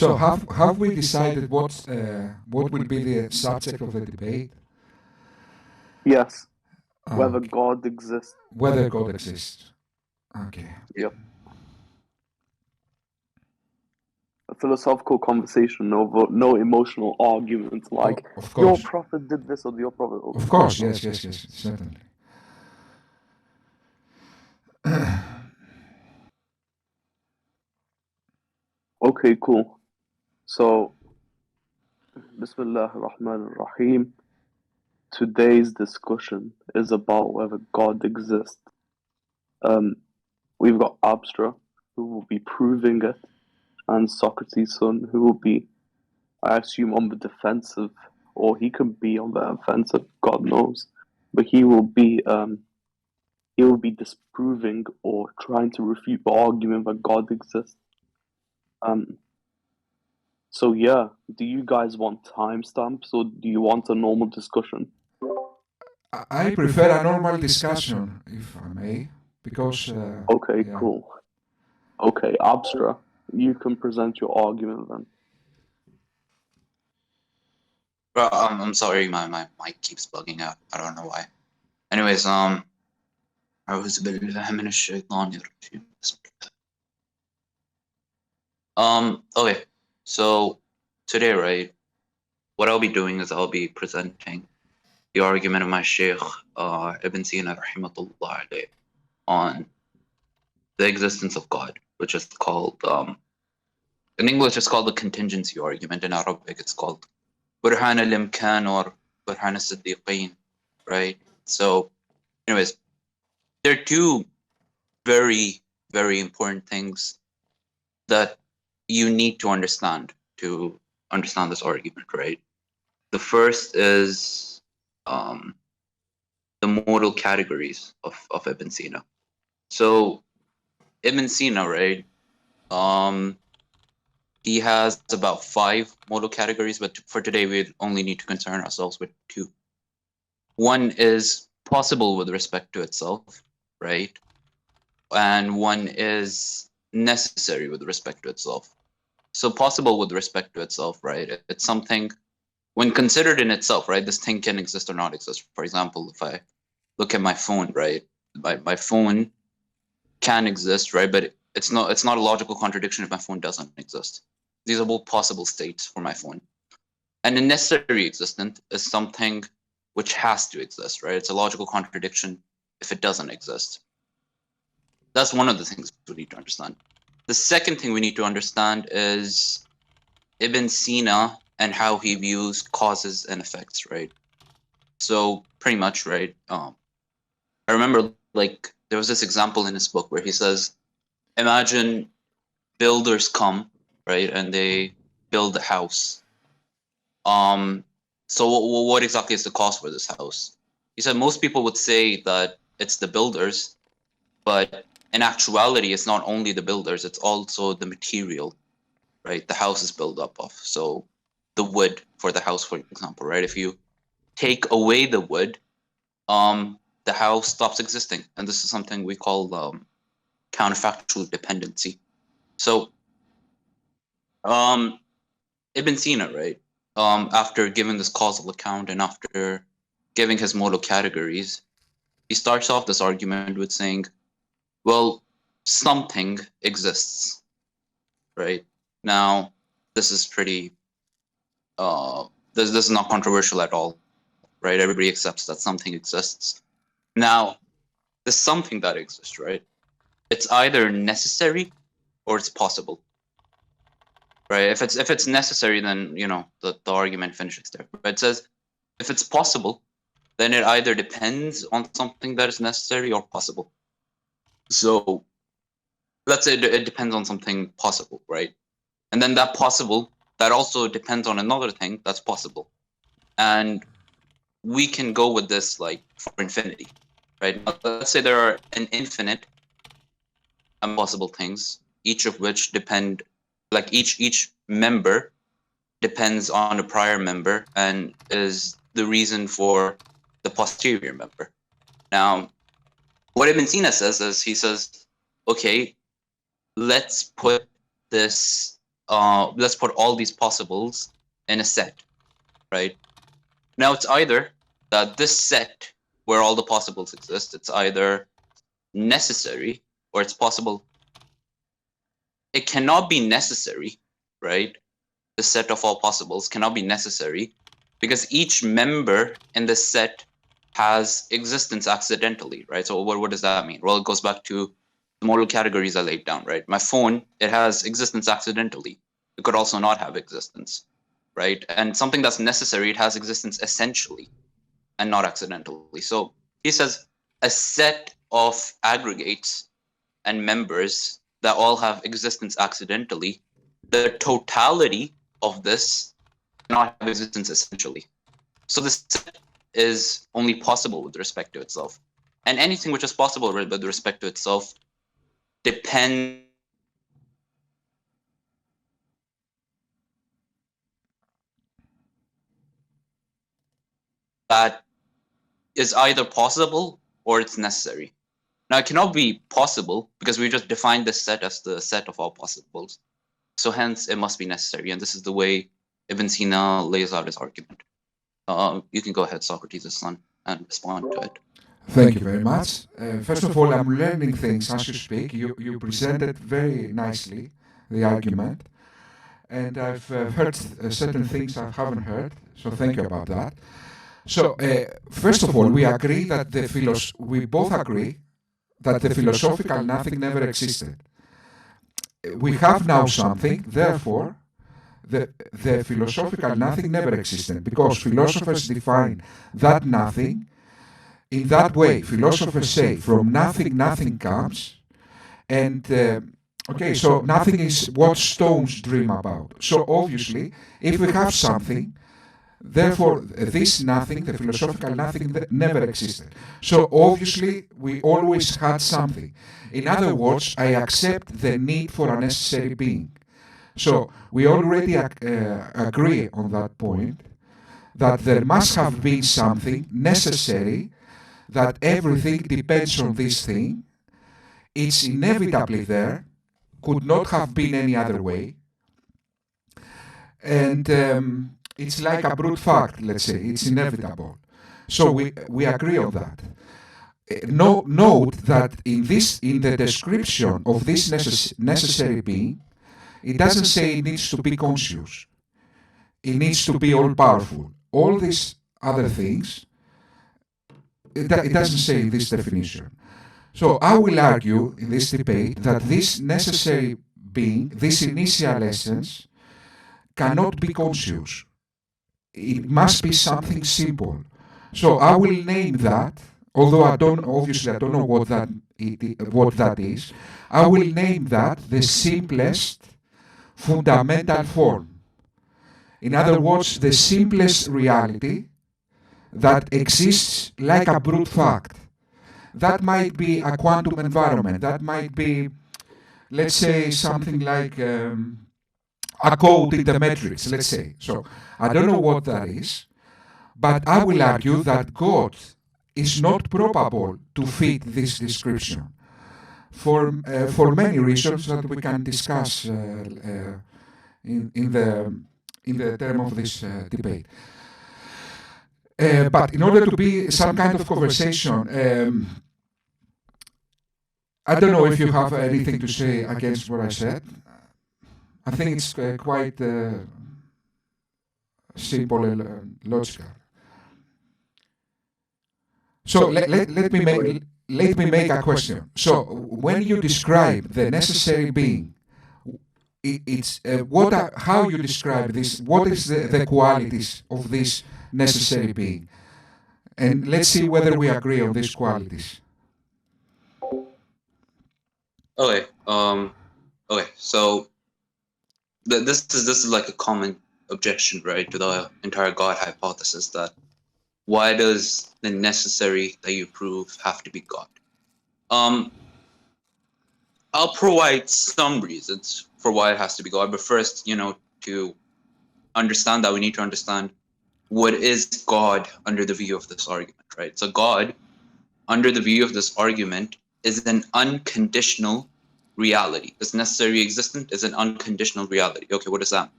So have we decided what will be the subject of the debate? Yes. Whether Okay. God exists. Whether God exists. Okay. Yep. A philosophical conversation, no emotional arguments like Of your course. prophet did this or your prophet. Of course, yes, certainly. Okay, cool. So, Bismillah ar-Rahman ar-Rahim. Today's discussion is about whether God exists. We've got Abstra, who will be proving it, and Socrates Son, who will be, I assume, on the defensive, or he could be on the offensive, God knows. But he will be disproving or trying to refute the argument that God exists. So yeah, do you guys want timestamps or do you want a normal discussion? I prefer a normal discussion, if I may, because Okay, yeah. cool. Okay, Abstra, you can present your argument then. Bro, I'm sorry, my mic keeps bugging out. I don't know why. Anyways, أعوذ بالله من الشيطان الرجيم. Okay, so today, right, what I'll be doing is I'll be presenting the argument of my Sheikh Ibn Sina rahimahullah alayh on the existence of God, which is called in English it's called the contingency argument. In Arabic it's called Burhan al-Imkan or Burhan al-Siddiqeen, right? So anyways, there are two very, very important things that you need to understand this argument, right? The first is the modal categories of Ibn Sina. So Ibn Sina, right? He has about 5 modal categories, but for today we only need to concern ourselves with 2. One is possible with respect to itself, right? And one is necessary with respect to itself. So possible with respect to itself, right? It's something, when considered in itself, right? This thing can exist or not exist. For example, if I look at my phone, right? My phone can exist, right? But it's not a logical contradiction if my phone doesn't exist. These are both possible states for my phone. And a necessary existent is something which has to exist, right? It's a logical contradiction if it doesn't exist. That's one of the things we need to understand. The second thing we need to understand is Ibn Sina and how he views causes and effects, right? So pretty much, right? I remember like there was this example in his book where he says, imagine builders come, right, and they build a house. So what exactly is the cost for this house? He said most people would say that it's the builders, but in actuality, it's not only the builders, it's also the material, right? The house is built up of. So the wood for the house, for example, right? If you take away the wood, the house stops existing. And this is something we call counterfactual dependency. So Ibn Sina, right? After giving this causal account and after giving his modal categories, he starts off this argument with saying, well, something exists, right? Now, this is pretty, this is not controversial at all, right? Everybody accepts that something exists. Now, the something that exists, right? It's either necessary or it's possible, right? If it's necessary, then, you know, the argument finishes there. But it says, if it's possible, then it either depends on something that is necessary or possible. So let's say it depends on something possible, right? And then that possible, that also depends on another thing that's possible. And we can go with this like for infinity, right? Let's say there are an infinite possible things, each of which depend, like each member depends on a prior member and is the reason for the posterior member. Now, what Ibn Sina says is, he says, okay, let's put this let's put all these possibles in a set, right? Now it's either that this set where all the possibles exist, it's either necessary or it's possible. It cannot be necessary, right? The set of all possibles cannot be necessary because each member in the set has existence accidentally, right? So what does that mean? Well, it goes back to the modal categories I laid down, right? My phone, it has existence accidentally. It could also not have existence, right? And something that's necessary, it has existence essentially and not accidentally. So he says a set of aggregates and members that all have existence accidentally, the totality of this cannot have existence essentially. So this set is only possible with respect to itself. And anything which is possible with respect to itself depends that is either possible or it's necessary. Now it cannot be possible because we just defined this set as the set of all possibles. So hence it must be necessary. And this is the way Ibn Sina lays out his argument. You can go ahead, Socrates' son, and respond to it. Thank you very much. First of all, I'm learning things as you speak. You presented very nicely the argument, and I've heard certain things I haven't heard, so thank you about that. So, first of all, we agree that we both agree that the philosophical nothing never existed. We have now something, therefore, the philosophical nothing never existed, because philosophers define that nothing in that way. Philosophers say, from nothing, nothing comes, and okay, so nothing is what stones dream about. So obviously, if we have something, therefore this nothing, the philosophical nothing, never existed. So obviously, we always had something. In other words, I accept the need for a necessary being. So we already agree on that point, that there must have been something necessary, that everything depends on this thing. It's inevitably there, could not have been any other way. And it's like a brute fact, let's say, it's inevitable. So we agree on that. Note that in the description of this necessary being, it doesn't say it needs to be conscious. It needs to be all-powerful. All these other things, it doesn't say in this definition. So I will argue in this debate that this necessary being, this initial essence, cannot be conscious. It must be something simple. So I will name that, although I don't know what that is. I will name that the simplest fundamental form. In other words, the simplest reality that exists like a brute fact. That might be a quantum environment. That might be, let's say, something like a code in the matrix, let's say. So I don't know what that is, but I will argue that God is not probable to fit this description for many reasons that we can discuss in the term of this debate. But in order to be some kind of conversation, I don't know if you have anything to say against what I said. I think it's quite simple and logical. So let me make a question. So when you describe the necessary being, it's how you describe this. What is the qualities of this necessary being? And let's see whether we agree on these qualities. Okay. Okay. So this is like a common objection, right, to the entire God hypothesis, that why does the necessary that you prove have to be God? I'll provide some reasons for why it has to be God, but first, to understand that, we need to understand what is God under the view of this argument, right? So God, under the view of this argument, is an unconditional reality. This necessary existent is an unconditional reality. Okay, what does that mean?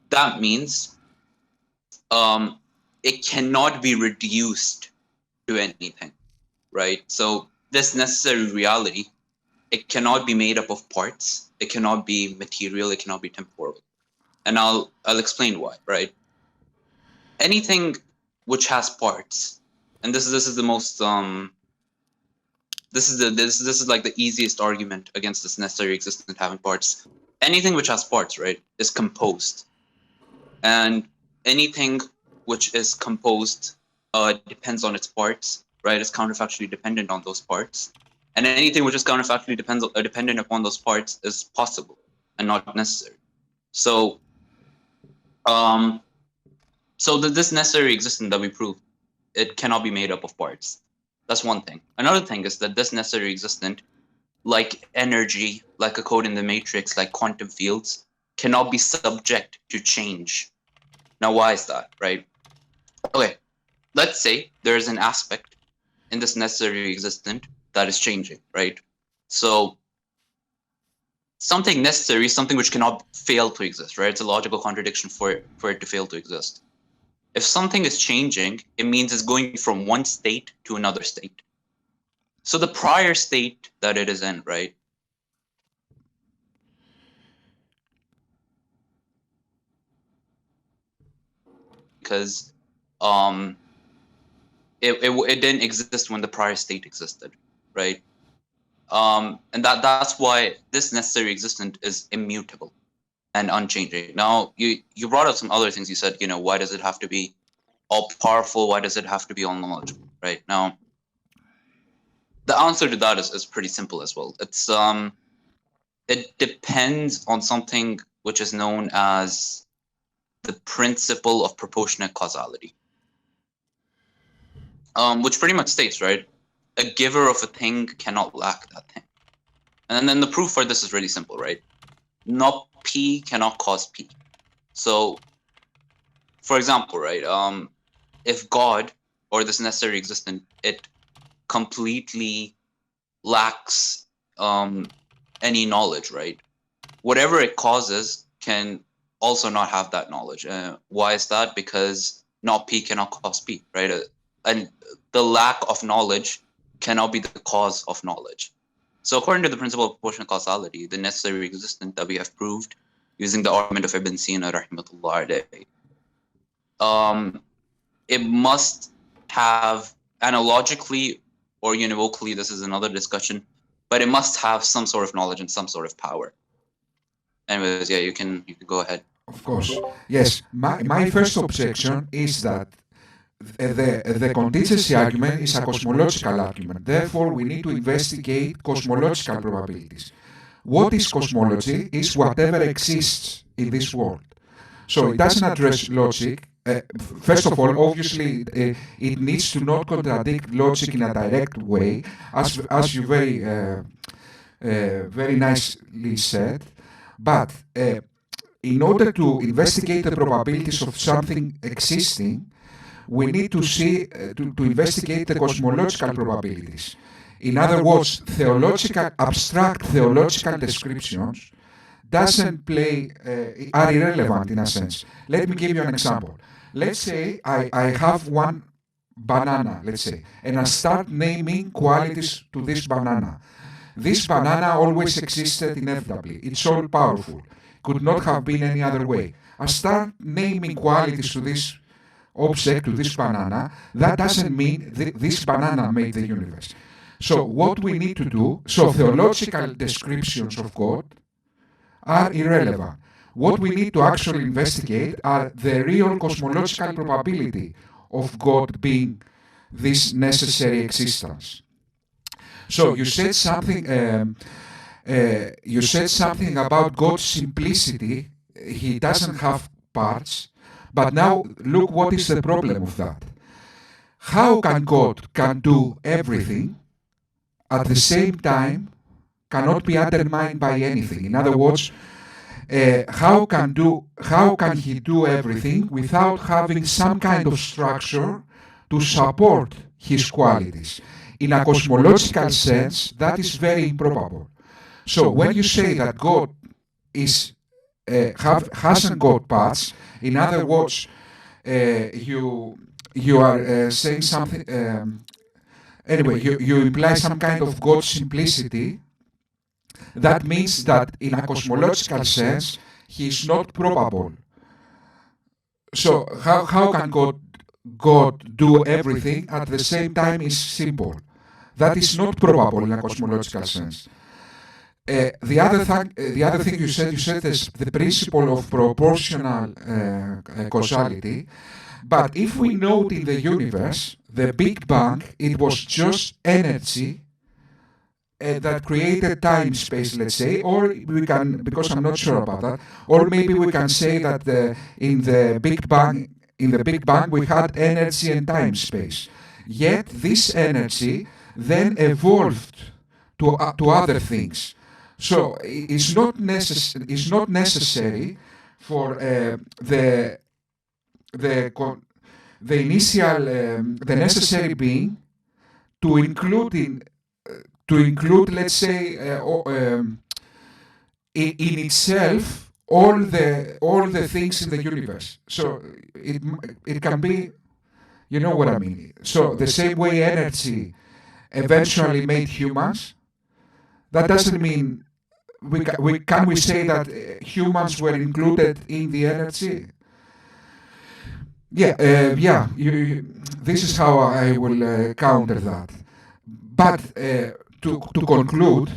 That means it cannot be reduced to anything, right? So this necessary reality, it cannot be made up of parts. It cannot be material. It cannot be temporal. And I'll explain why, right? Anything which has parts, and this is the most this is like the easiest argument against this necessary existent having parts. Anything which has parts, right, is composed, and anything which is composed depends on its parts, right? It's counterfactually dependent on those parts, and anything which is counterfactually dependent upon those parts is possible and not necessary. So, this necessary existent that we proved, it cannot be made up of parts. That's one thing. Another thing is that this necessary existent, like energy, like a code in the matrix, like quantum fields, cannot be subject to change. Now, why is that, right? Okay, let's say there is an aspect in this necessary existent that is changing, right? So something necessary is something which cannot fail to exist, right? It's a logical contradiction for it to fail to exist. If something is changing, it means it's going from one state to another state. So the prior state that it is in, right? Because it didn't exist when the prior state existed, right? And that's why this necessary existent is immutable and unchanging. Now, you brought up some other things. You said, why does it have to be all powerful? Why does it have to be all knowledgeable, right? Now, the answer to that is pretty simple as well. It's it depends on something which is known as the principle of proportionate causality, which pretty much states, right, a giver of a thing cannot lack that thing. And then the proof for this is really simple, right? Not P cannot cause P. So, for example, right, if God or this necessary existent, it completely lacks any knowledge, right? Whatever it causes can also not have that knowledge. Why is that? Because not P cannot cause P, right? And the lack of knowledge cannot be the cause of knowledge. So according to the principle of proportional causality, the necessary existent that we have proved using the argument of Ibn Sina, rahimahullah alayhi, it must have analogically or univocally, this is another discussion, but it must have some sort of knowledge and some sort of power. Anyways, yeah, you can go ahead. Of course. Yes, my first objection is that the contingency argument is a cosmological argument. Therefore, we need to investigate cosmological probabilities. What is cosmology is whatever exists in this world. So it doesn't address logic. First of all, obviously, it needs to not contradict logic in a direct way, as you very nicely said. But in order to investigate the probabilities of something existing, we need to see to investigate the cosmological probabilities. In other words, abstract theological descriptions are irrelevant in a sense. Let me give you an example. Let's say I have one banana, let's say, and I start naming qualities to this banana. This banana always existed inevitably. It's all powerful. Could not have been any other way. I start naming qualities to this object, to this banana. That doesn't mean this banana made the universe. So what we need to do, theological descriptions of God are irrelevant. What we need to actually investigate are the real cosmological probability of God being this necessary existence. So you said something. You said something about God's simplicity. He doesn't have parts. But now look what is the problem of that. How can God do everything at the same time cannot be undermined by anything? In other words, how can he do everything without having some kind of structure to support his qualities? In a cosmological sense, that is very improbable. So when you say that God is hasn't got parts, in other words, you are saying something. Anyway, you imply some kind of God simplicity. That means that in a cosmological sense, he is not probable. So how can God do everything at the same time is simple? That is not probable in a cosmological sense. The other thing you said is the principle of proportional causality. But if we note in the universe, the Big Bang, it was just energy that created time space, let's say, or we can, because I'm not sure about that, or maybe we can say that in the Big Bang, we had energy and time space. Yet this energy then evolved to other things. So it's not necessary for the initial the necessary being to include, let's say, in itself all the things in the universe. So it can be, you know what I mean. So the same way energy eventually made humans, that doesn't mean can we say that humans were included in the energy? Yeah. This is how I will counter that. But to conclude,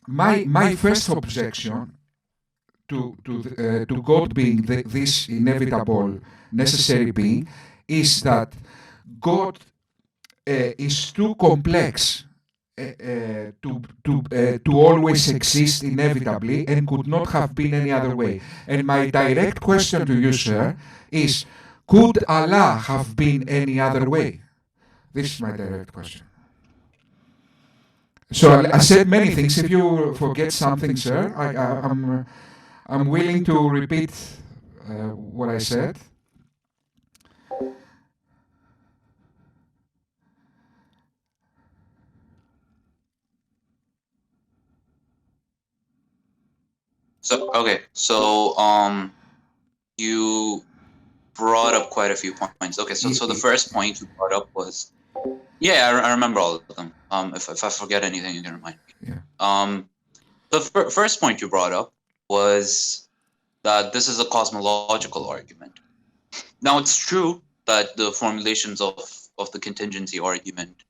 my first objection to God being this inevitable, necessary being is that God is too complex to always exist inevitably and could not have been any other way. And my direct question to you, sir, is could Allah have been any other way? This is my direct question. So I said many things. If you forget something, sir, I'm willing to repeat what I said. So you brought up quite a few points. Okay, so the first point you brought up was, I remember all of them. If I forget anything, you can remind me. Yeah. The first point you brought up was that this is a cosmological argument. Now, it's true that the formulations of the contingency argument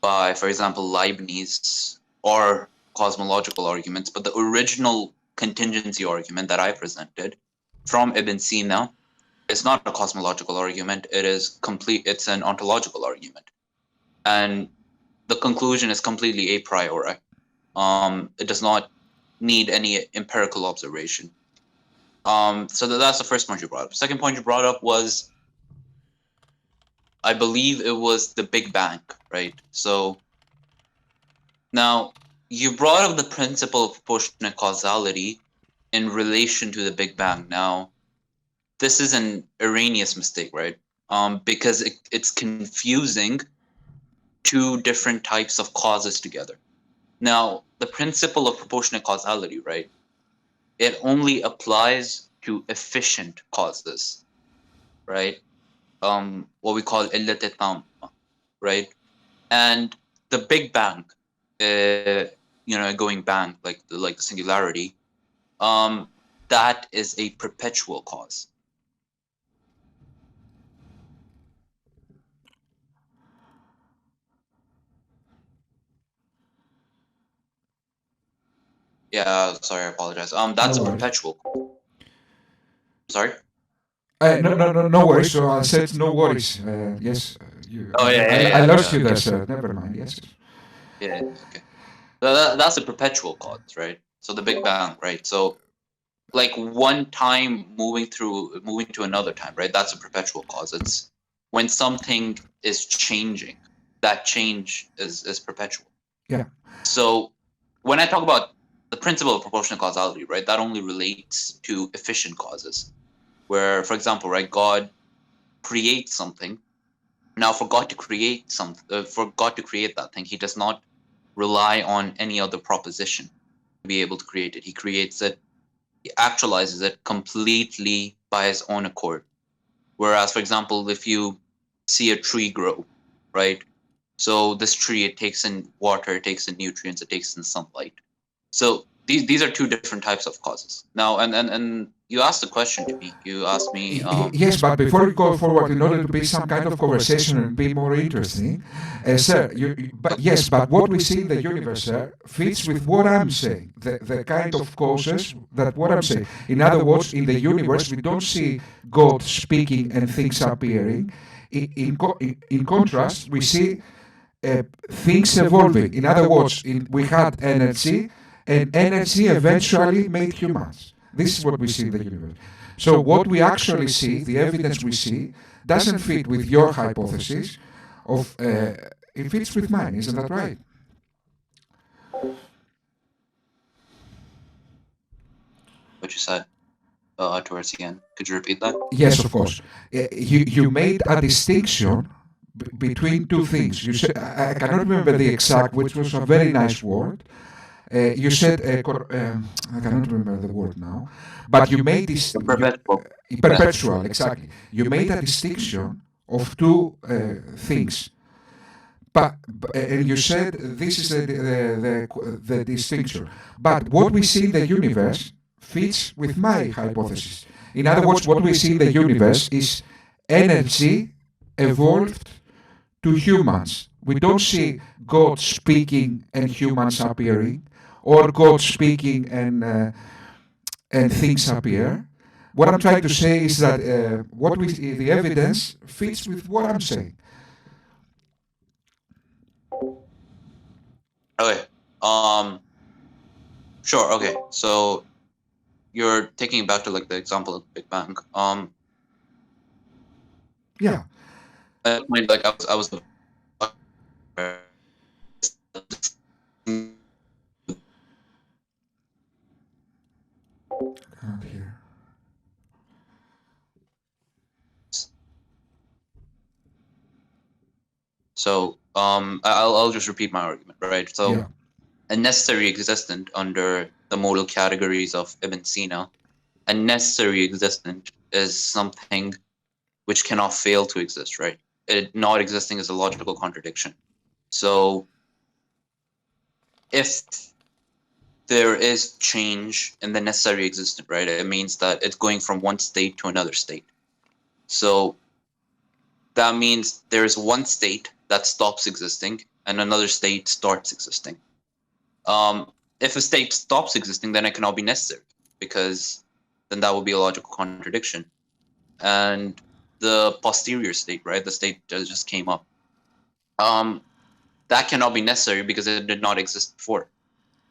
by, for example, Leibniz are cosmological arguments, but the original contingency argument that I presented from Ibn Sina is not a cosmological argument. It's an ontological argument. And the conclusion is completely a priori. It does not need any empirical observation. So that's the first point you brought up. Second point you brought up was, I believe it was the Big Bang, right? So now you brought up the principle of proportionate causality in relation to the Big Bang. Now, this is an erroneous mistake, right? Because it's confusing two different types of causes together. Now, the principle of proportionate causality, right? It only applies to efficient causes, right? What we call illat tamma, right? And the Big Bang, going bang, like the singularity, that is a perpetual cause. Yeah, sorry, I apologize. That's No a worries. perpetual. Sorry. No worries. So I said no worries. Yes. I lost you there, sir. Never mind. Yes. Yeah. Okay. That's a perpetual cause, right? So the Big Bang, right? So like one time moving to another time, right? That's a perpetual cause. It's when something is changing, that change is perpetual. Yeah. So when I talk about the principle of proportional causality, right, that only relates to efficient causes, where, for example, right, God creates something. Now, for God to create that thing, He does not rely on any other proposition. be able to create it. He creates it, he actualizes it completely by his own accord. Whereas, for example, if you see a tree grow, right? So this tree, it takes in water, it takes in nutrients, it takes in sunlight. So these are two different types of causes. Now, and you asked a question to me. You asked me. Yes, but before we go forward, in order to be some kind of conversation and be more interesting, sir, but what we see in the universe, sir, fits with what I'm saying, the kind of causes that what I'm saying. In other words, in the universe, we don't see God speaking and things appearing. In contrast, we see things evolving. In other words, we had energy, and energy eventually made humans. This is what we see in the universe. So what we actually see, the evidence we see, doesn't fit with your hypothesis of it fits with mine, isn't that right? What you said towards the end. Could you repeat that? Yes, of course. You made a distinction between two things. You said, I cannot remember the exact, which was a very nice word. You said, I cannot remember the word now, but you made this perpetual, exactly. You made a distinction of two things. But and you said this is the distinction. But what we see in the universe fits with my hypothesis. In other words, what we see in the universe is energy evolved to humans. We don't see God speaking and humans appearing, or God speaking and things appear. What I'm trying to say is that the evidence fits with what I'm saying. Okay. Sure. Okay. So you're taking it back to like the example of Big Bang. Yeah. Like I was Can't hear. So I'll just repeat my argument, right? So Yeah. a necessary existent under the modal categories of Ibn Sina, a necessary existent is something which cannot fail to exist, right? It not existing is a logical contradiction. So if there is change in the necessary existent, right, it means that it's going from one state to another state. So that means there is one state that stops existing and another state starts existing. If a state stops existing, then it cannot be necessary, because then that would be a logical contradiction. And the posterior state, right, the state that just came up, that cannot be necessary because it did not exist before.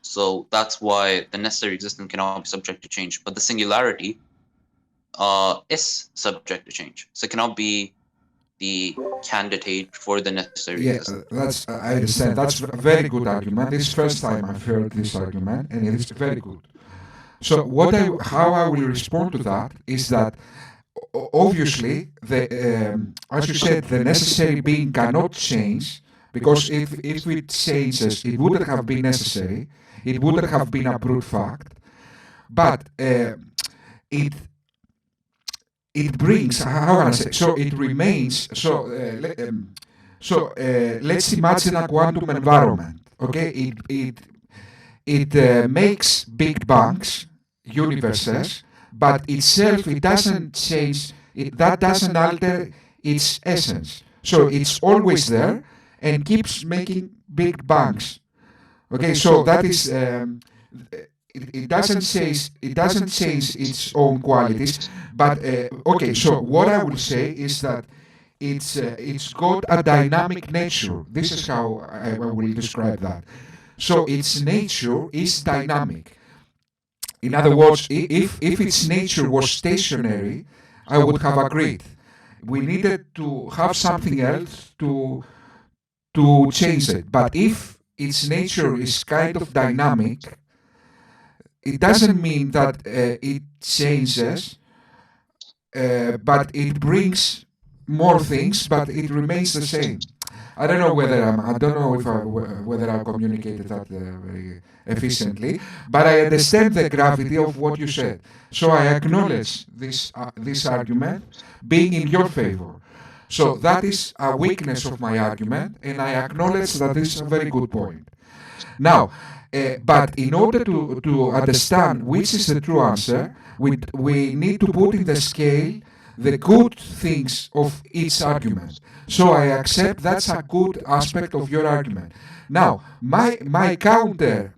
So that's why the necessary existence cannot be subject to change. But the singularity is subject to change. So it cannot be the candidate for the necessary existence. I understand. That's a very good argument. This is the first time I've heard this argument, and it is very good. So how I will respond to that is that obviously, as you said, the necessary being cannot change, because if it changes, it wouldn't have been necessary. It wouldn't have been a brute fact. But it brings, how can I say, so it remains, let's imagine a quantum environment, okay? It makes big bangs, universes, but itself, it doesn't change, that doesn't alter its essence. So it's always there and keeps making big bangs. Okay, so that is, it doesn't change its own qualities, but okay. So what I will say is that it's got a dynamic nature. This is how I will describe that. So its nature is dynamic. In other words, if its nature was stationary, I would have agreed. We needed to have something else to change it. But if its nature is kind of dynamic, it doesn't mean that it changes, but it brings more things, but it remains the same. I don't know whether I don't know if whether I communicated that very efficiently, but I understand the gravity of what you said. So I acknowledge this argument being in your favor. So that is a weakness of my argument, and I acknowledge that this is a very good point. Now, but in order to understand which is the true answer, we need to put in the scale the good things of each argument. So I accept that's a good aspect of your argument. Now, my counter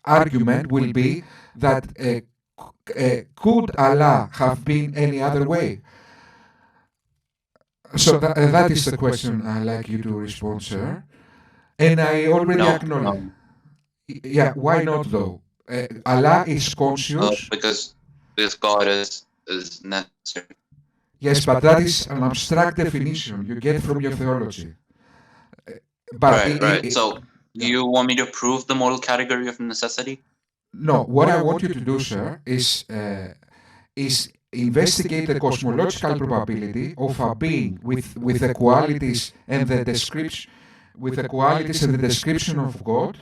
argument will be that could Allah have been any other way? So that is the question I'd like you to respond, sir. And I already acknowledge. Yeah, why not though? Allah is conscious. Because God is necessary. Yes, but that is an abstract definition you get from your theology. But right. So, you want me to prove the modal category of necessity? No, what I want you to do, sir, is investigate the cosmological probability of a being with the qualities and the description, with the qualities and the description of God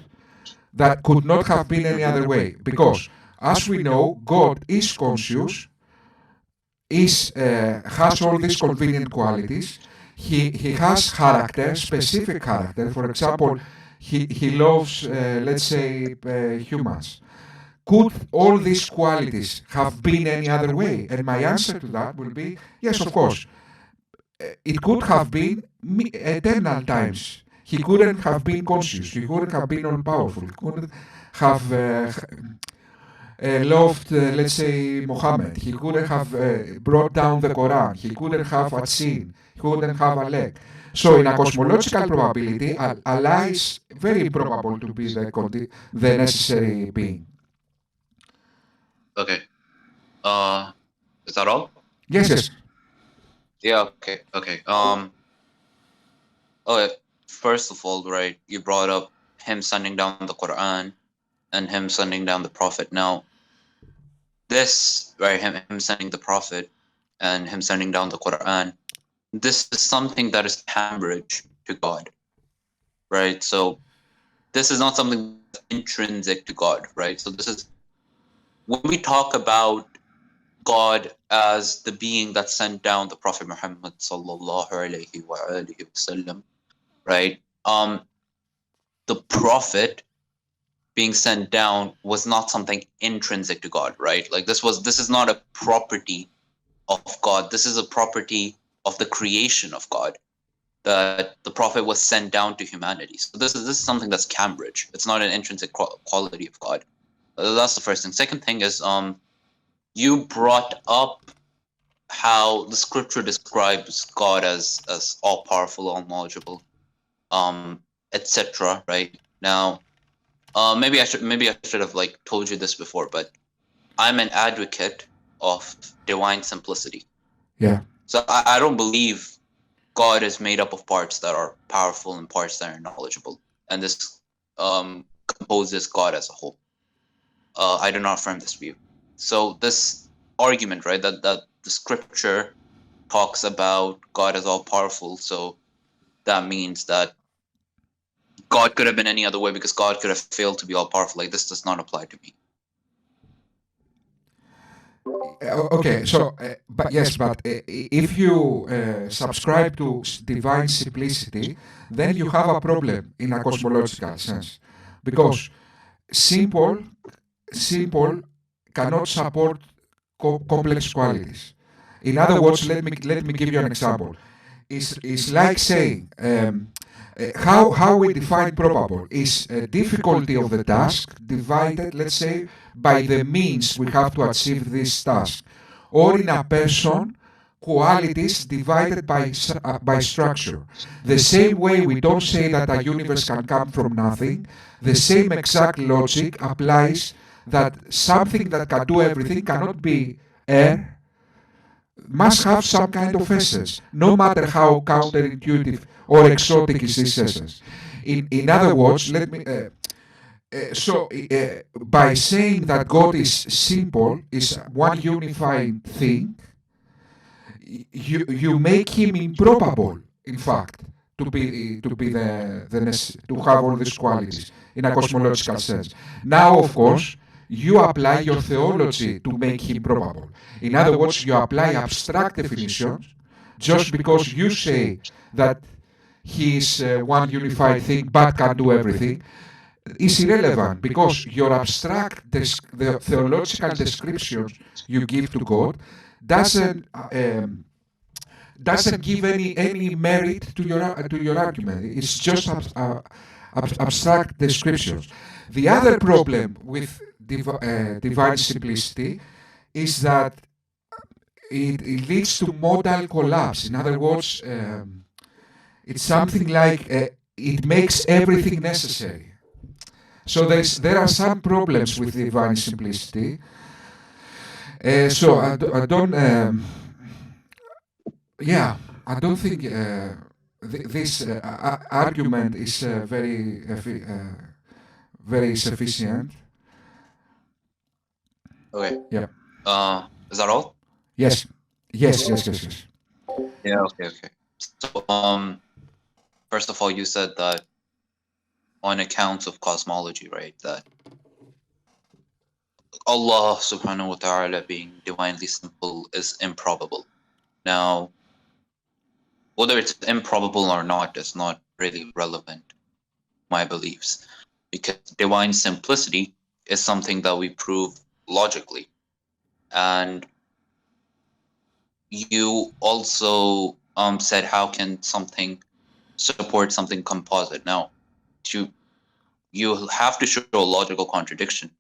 that could not have been any other way. Because, as we know, God is conscious, has all these convenient qualities. He has character, specific character. For example, he loves, let's say, humans. Could all these qualities have been any other way? And my answer to that will be yes, of course. It could have been eternal times. He couldn't have been conscious. He couldn't have been all powerful. He couldn't have loved, let's say, Muhammad. He couldn't have brought down the Quran. He couldn't have a sin. He couldn't have a leg. So, in a cosmological probability, Allah is very probable to be the necessary being. Okay. Is that all? Yes. Yeah. Okay. First of all, right, you brought up him sending down the Quran and him sending down the Prophet. Now, this, right, him sending the Prophet and him sending down the Quran, this is something that is Cambridge to God, right? So this is not something that's intrinsic to God, right? So this is, when we talk about God as the being that sent down the Prophet Muhammad sallallahu alaihi wasallam, right? The Prophet being sent down was not something intrinsic to God, right? Like this is not a property of God. This is a property of the creation of God, that the Prophet was sent down to humanity. So this is something that's Cambridge. It's not an intrinsic quality of God. That's the first thing. Second thing is, you brought up how the scripture describes God as all powerful, all knowledgeable, etc. Right? Now, maybe I should have like told you this before, but I'm an advocate of divine simplicity. Yeah. So I don't believe God is made up of parts that are powerful and parts that are knowledgeable, and this composes God as a whole. I do not affirm this view. So this argument, right, that the scripture talks about God as all powerful, so that means that God could have been any other way because God could have failed to be all powerful. Like, this does not apply to me. Okay, so, but if you subscribe to divine simplicity, then you have a problem in a cosmological sense, because simple cannot support complex qualities. In other words, let me give you an example. It's like saying how we define probable is difficulty of the task divided, let's say, by the means we have to achieve this task, or in a person, qualities divided by structure. The same way we don't say that a universe can come from nothing, the same exact logic applies that something that can do everything cannot be air, must have some kind of essence, no matter how counterintuitive or exotic is this essence. In other words, by saying that God is simple, is one unifying thing, you make him improbable. in fact, to be to have all these qualities in a cosmological sense. Now, of course, you apply your theology to make him probable. In other words, you apply abstract definitions just because you say that he is one unified thing but can do everything. Is irrelevant because your abstract, the theological descriptions you give to God doesn't give any merit to your argument. It's just abstract descriptions. The other problem with divine simplicity is that it leads to modal collapse. In other words, it's something like it makes everything necessary. So there are some problems with divine simplicity. So I don't think this argument is very sufficient. Okay. Yeah. Is that all? Yes. Yeah. Okay. So, first of all, you said that on account of cosmology, right? That Allah subhanahu wa ta'ala being divinely simple is improbable. Now, whether it's improbable or not is not really relevant, my beliefs, because divine simplicity is something that we prove logically. And you also said how can something support something composite. Now, you have to show a logical contradiction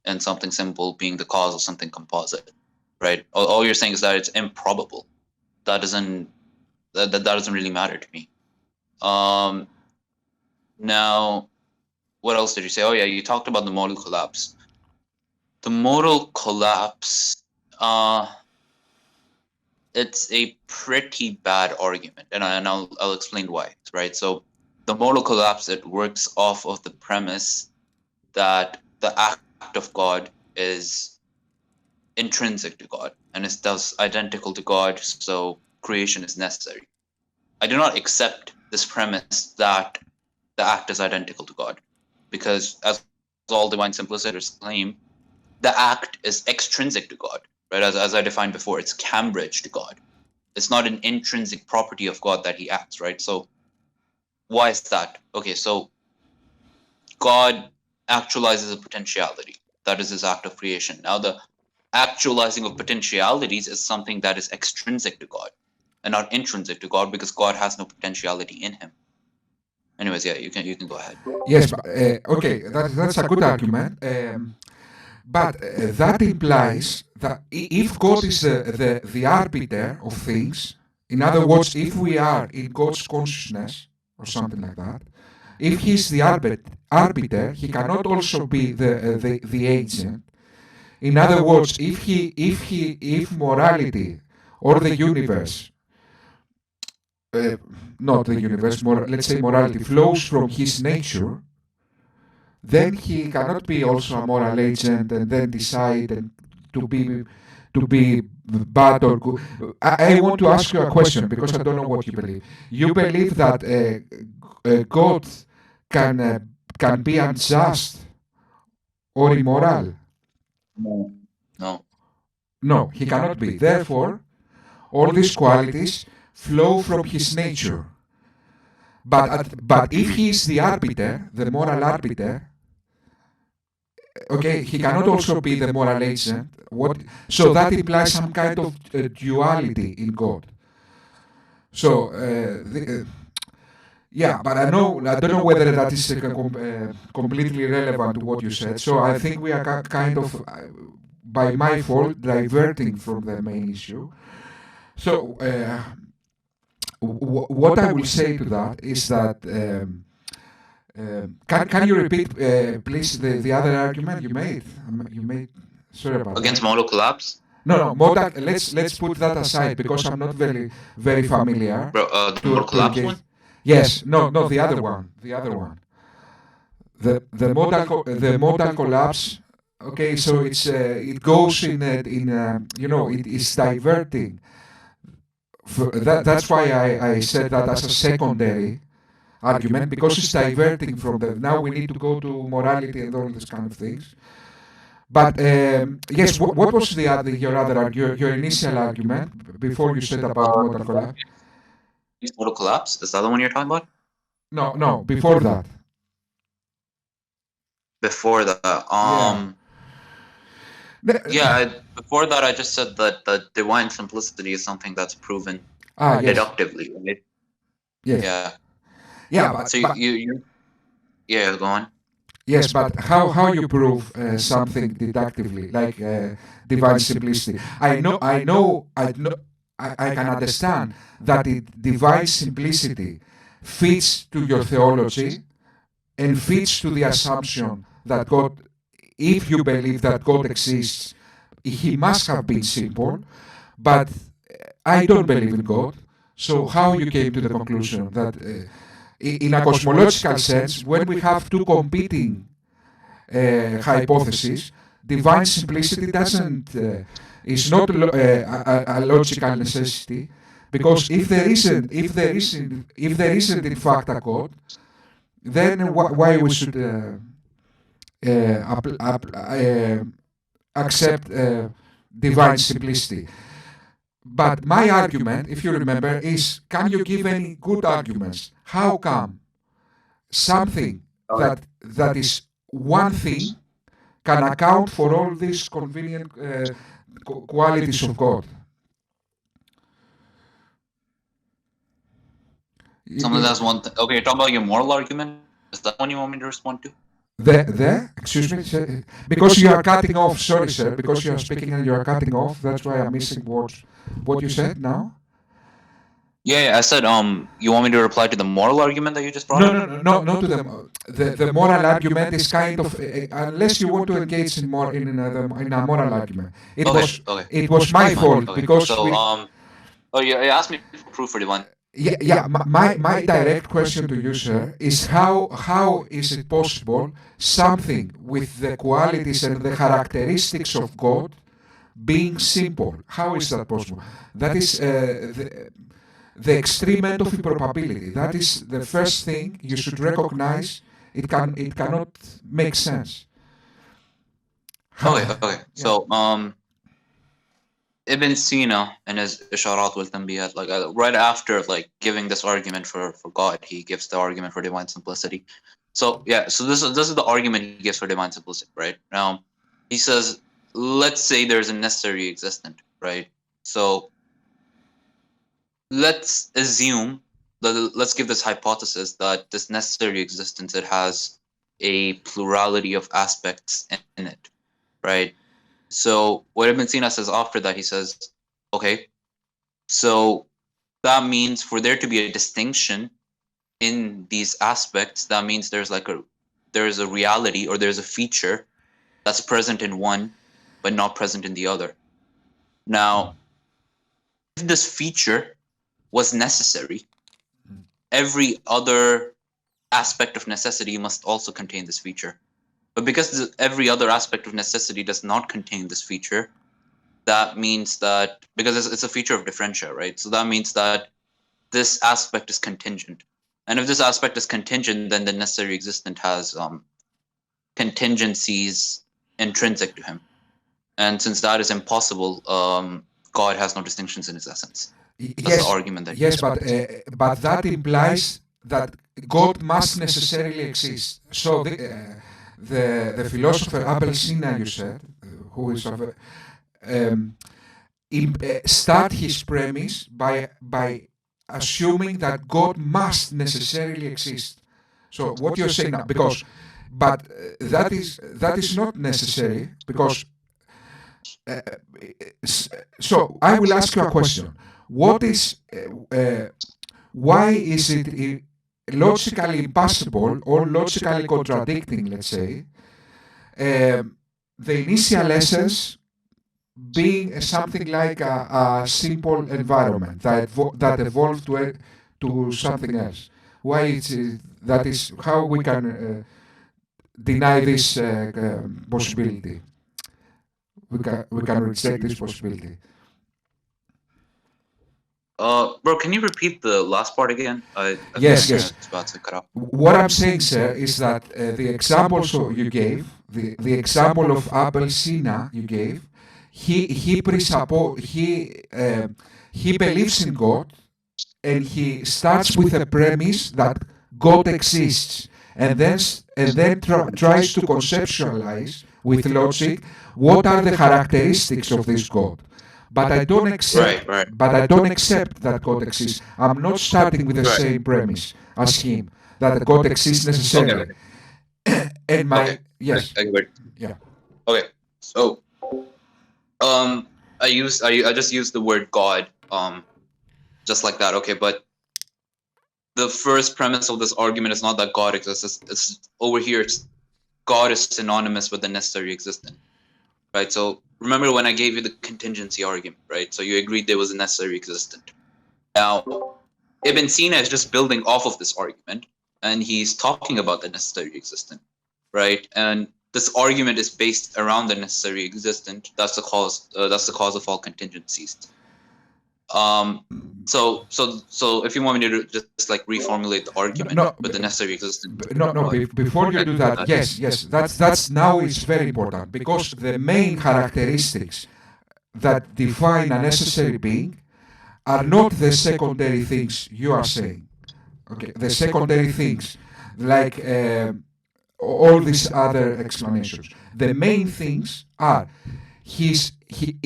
and something simple being the cause of something composite, right? All you're saying is that it's improbable. That doesn't really matter to me. Now, what else did you say? Oh yeah, you talked about the modal collapse. The modal collapse, it's a pretty bad argument, and I'll explain why. Right, so the modal collapse, it works off of the premise that the act of God is intrinsic to God and is thus identical to God, so creation is necessary. I do not accept this premise that the act is identical to God, because as all divine simplicists claim, the act is extrinsic to God, right? As I defined before, it's Cambridge to God. It's not an intrinsic property of God that he acts, right? So why is that? Okay, so God actualizes a potentiality. That is his act of creation. Now, the actualizing of potentialities is something that is extrinsic to God and not intrinsic to God, because God has no potentiality in him. Anyways, yeah, you can go ahead. Yes, okay, that's a good argument. But that implies that if God is the arbiter of things, in other words, if we are in God's consciousness or something like that, if he is the arbiter, he cannot also be the agent. In other words, if morality or the universe, not the universe, let's say morality flows from his nature, then he cannot be also a moral agent and then decide to be bad or good. I want to ask you a question because I don't know what you believe. You believe that God can be unjust or immoral? No, he cannot be. Therefore, all these qualities flow from his nature. But if he is the arbiter, the moral arbiter, okay, he cannot also be the moral agent. So that implies some kind of duality in God. So, yeah, but I don't know whether that is completely relevant to what you said. So I think we are kind of, by my fault, diverting from the main issue. So what I will say to that is that can you repeat, please, the other argument you made? Sorry about Against that. modal collapse? No, modal. Let's put that aside because I'm not very familiar. The modal collapse one? Yes, no, the other one. The modal collapse. Okay, so it goes in it is diverting that's why I said that as a secondary argument, because it's diverting from the. Now we need to go to morality and all these kind of things. But yes, what was your initial argument before you said about modal collapse? Modal collapse? Is that the one you're talking about? No, before that. Before that, before that, I just said that divine simplicity is something that's proven deductively, right? Yes. Yeah. But, so you go on. Yes, but how you prove something deductively, like divine simplicity? I can understand that divine simplicity fits to your theology and fits to the assumption that God, if you believe that God exists, he must have been simple, but I don't believe in God. So how you came to the conclusion that in a cosmological sense, when we have two competing hypothesis, divine simplicity is not a logical necessity, because if there isn't in fact a God, then why we should accept divine simplicity? But my argument, if you remember, is: can you give any good arguments? How come something that is one thing can account for all these convenient qualities of God? Something that's one thing. Okay, you're talking about your moral argument? Is that one you want me to respond to? Excuse me, sir, because you are cutting off. Sorry, sir, because you are speaking and you are cutting off. That's why I'm missing words. What you said now? Yeah, I said, you want me to reply to the moral argument that you just brought up? No, not to the moral argument is kind of, unless you want to engage in a moral argument. It was my fault because you asked me for proof for divine. My direct question to you, sir, is how is it possible something with the qualities and the characteristics of God being simple? How is that possible? That is the extreme end of improbability. That is the first thing you should recognize. It cannot make sense. Okay. So Ibn Sina in his Isharat wal Tanbiyat, right after giving this argument for God, he gives the argument for divine simplicity. So this is the argument he gives for divine simplicity, right? He says, let's say there's a necessary existent, right? So let's assume let's give this hypothesis that this necessary existence, it has a plurality of aspects in it, right? So what Ibn Sina says after that, he says, okay, so that means for there to be a distinction in these aspects, that means there's a reality, or there's a feature that's present in one but not present in the other. Now, if this feature was necessary, every other aspect of necessity must also contain this feature. But because every other aspect of necessity does not contain this feature, that means that, because it's a feature of differentia, right? So that means that this aspect is contingent. And if this aspect is contingent, then the necessary existent has contingencies intrinsic to him. And since that is impossible, God has no distinctions in his essence. That's the argument that but that implies that God must necessarily exist. So the philosopher Abel Sina, you said, who is start his premise by assuming that God must necessarily exist. So what you're saying now, but that is not necessary, because. So I will ask you a question. Why is it logically impossible or logically contradicting, let's say, the initial essence being something like a simple environment that evolved to something else? Why that is how we can deny this possibility? We can reject this possibility. Bro, can you repeat the last part again? I Yes, think yes. it's about to cut off. What I'm saying, sir, is that the example you gave, the example of Abel Sina you gave, he believes in God, and he starts with a premise that God exists, and then tries to conceptualize with logic what are the characteristics of this God. But I don't accept. Right. But I don't accept that God exists. I'm not starting with the Right. same premise as him that God exists necessarily. And my Okay. yes, I get it. yeah, Okay. So, I just used the word God, just like that. Okay, but the first premise of this argument is not that God exists. It's over here. It's God is synonymous with the necessary existent, right? So remember when I gave you the contingency argument, right? So you agreed there was a necessary existent. Now, Ibn Sina is just building off of this argument, and he's talking about the necessary existent, right? And this argument is based around the necessary existent. That's the cause. That's the cause of all contingencies. So if you want me to just like reformulate the argument with the necessary existent. Before you do that, yes, that's now is very important, because the main characteristics that define a necessary being are not the secondary things you are saying. Okay, the secondary things like all these other explanations. The main things are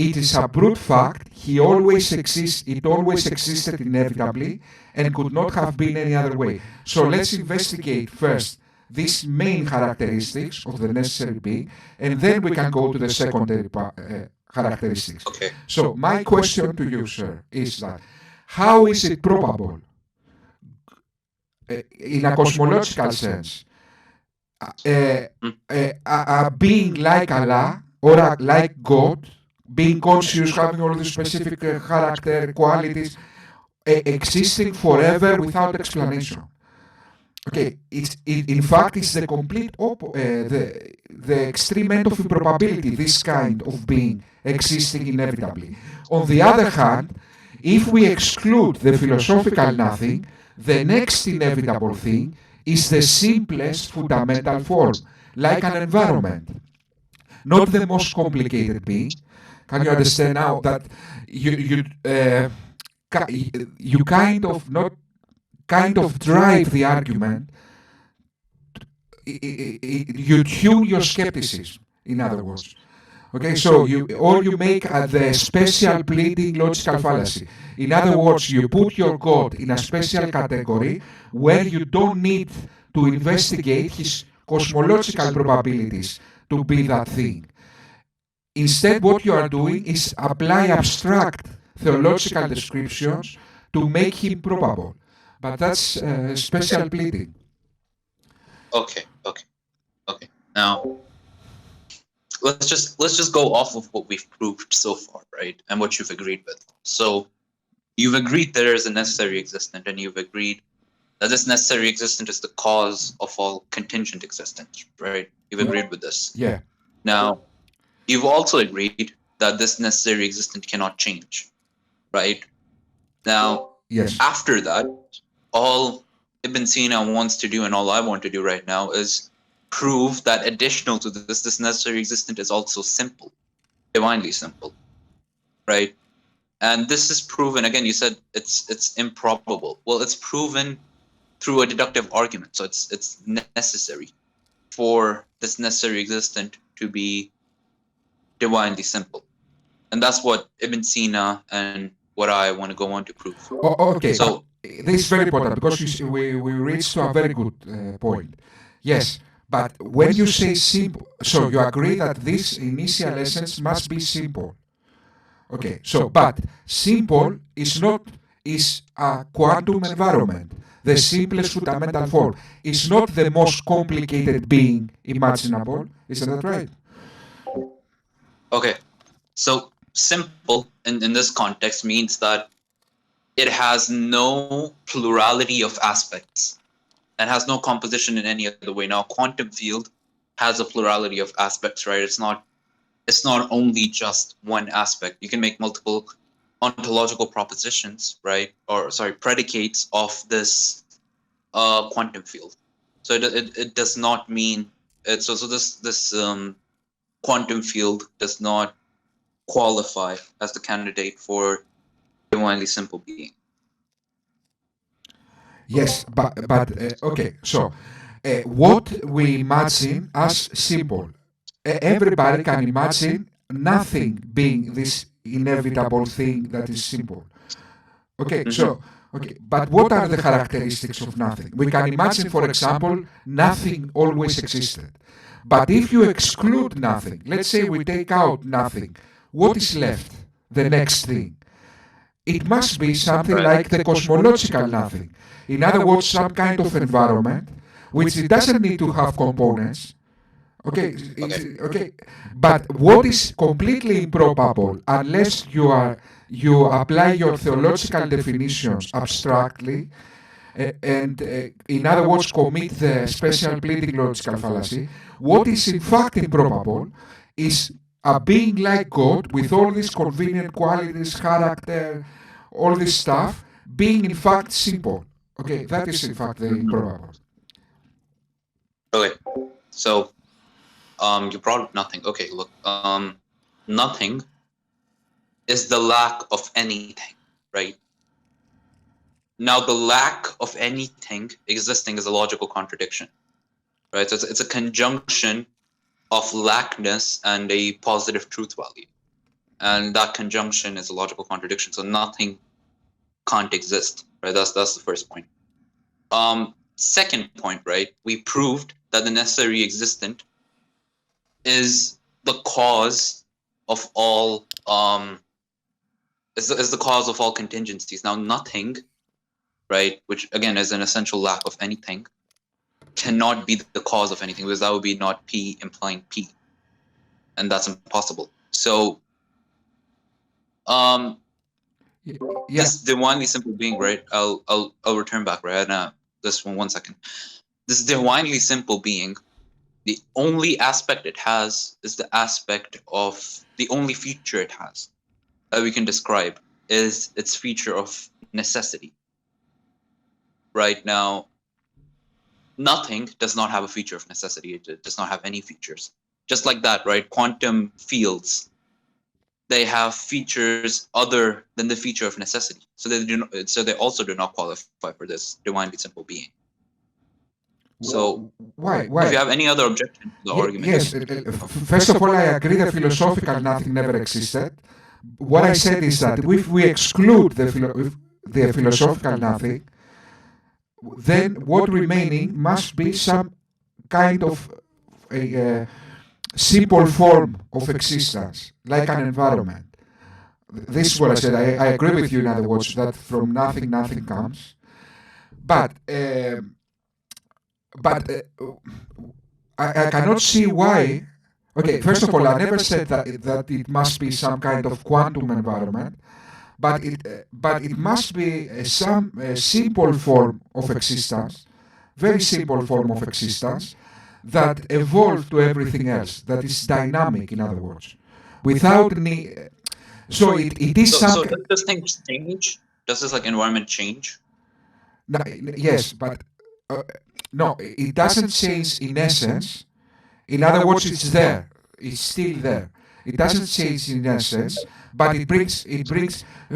it is a brute fact. He always exists. It always existed inevitably and could not have been any other way. So let's investigate first these main characteristics of the necessary being, and then we can go to the secondary characteristics. Okay. So my question to you, sir, is that how is it probable, in a cosmological sense, a being like Allah or like God, being conscious, having all these specific character qualities, existing forever without explanation? Okay, in fact, it's the complete the extreme end of improbability, this kind of being existing inevitably. On the other hand, if we exclude the philosophical nothing, the next inevitable thing is the simplest fundamental form, like an environment, not the most complicated being. Can you understand now that you kind of drive the argument? You tune your skepticism, in other words. Okay, so you make the special pleading logical fallacy. In other words, you put your God in a special category where you don't need to investigate his cosmological probabilities to be that thing. Instead, what you are doing is apply abstract theological descriptions to make him probable. But that's special pleading. Okay. Now, let's just go off of what we've proved so far, right? And what you've agreed with. So you've agreed there is a necessary existent, and you've agreed that this necessary existent is the cause of all contingent existence, right? You've agreed with this. Yeah. Now, you've also agreed that this necessary existent cannot change, right? Now, yes. After that, all Ibn Sina wants to do, and all I want to do right now, is prove that additional to this necessary existent is also simple, divinely simple, right? And this is proven, again, you said it's improbable. Well, it's proven through a deductive argument, so it's necessary for this necessary existent to be divinely simple. And that's what Ibn Sina and what I want to go on to prove. Okay, so this is very important, because we reached to a very good point. Yes, but when you say simple, so you agree that this initial essence must be simple. Okay, so but simple is a quantum environment. The simplest fundamental form is not the most complicated being imaginable. Isn't that right? Okay, so simple in this context means that it has no plurality of aspects and has no composition in any other way. Now, quantum field has a plurality of aspects, right? It's not only just one aspect. You can make multiple ontological propositions, right? Or sorry, predicates of this quantum field. So it does not mean so this quantum field does not qualify as the candidate for divinely simple being. Yes, but okay. So, what we imagine as simple, everybody can imagine nothing being this inevitable thing that is simple. Okay, so okay, but what are the characteristics of nothing? We can imagine, for example, nothing always existed. But if you exclude nothing, let's say we take out nothing, what is left? The next thing. It must be something like the cosmological nothing. In other words, some kind of environment which it doesn't need to have components. Okay, okay. But what is completely improbable unless you apply your theological definitions abstractly, and in other words commit the special pleading logical fallacy, what is in fact improbable is a being like God with all these convenient qualities, character, all this stuff, being in fact simple. Okay, that is in fact the improbable. Okay, so you brought up nothing. Okay, look, nothing is the lack of anything, right? Now, the lack of anything existing is a logical contradiction, right? So it's a conjunction of lackness and a positive truth value, and that conjunction is a logical contradiction. So nothing can't exist, right? That's the first point. Second point, right? We proved that the necessary existent is the cause of all is the cause of all contingencies. Now, nothing, right, which again is an essential lack of anything, cannot be the cause of anything, because that would be not P implying P, and that's impossible. So, this divinely simple being, right? I'll return back, right? Now, this one second. This divinely simple being, the only aspect it has is the aspect of the only feature it has that we can describe is its feature of necessity. Right now, nothing does not have a feature of necessity. It does not have any features. Just like that, right? Quantum fields, they have features other than the feature of necessity. So they also do not qualify for this divinely simple being. So why? If you have any other objection to the argument, yes. First of all, I agree that philosophical nothing never existed. What I said is that if we exclude the philosophical nothing, then what remaining must be some kind of a simple form of existence, like an environment. This is what I said. I agree with you, in other words, that from nothing, nothing comes. But I cannot see why. Okay, first of all, I never said that it must be some kind of quantum environment, but it must be some simple form of existence, very simple form of existence, that evolved to everything else, that is dynamic, in other words, without need. So it is so something. does this thing change? Does this environment change? No, yes, but no, it doesn't change in essence. In other words, it's there. It's still there. It doesn't change in essence, but it brings.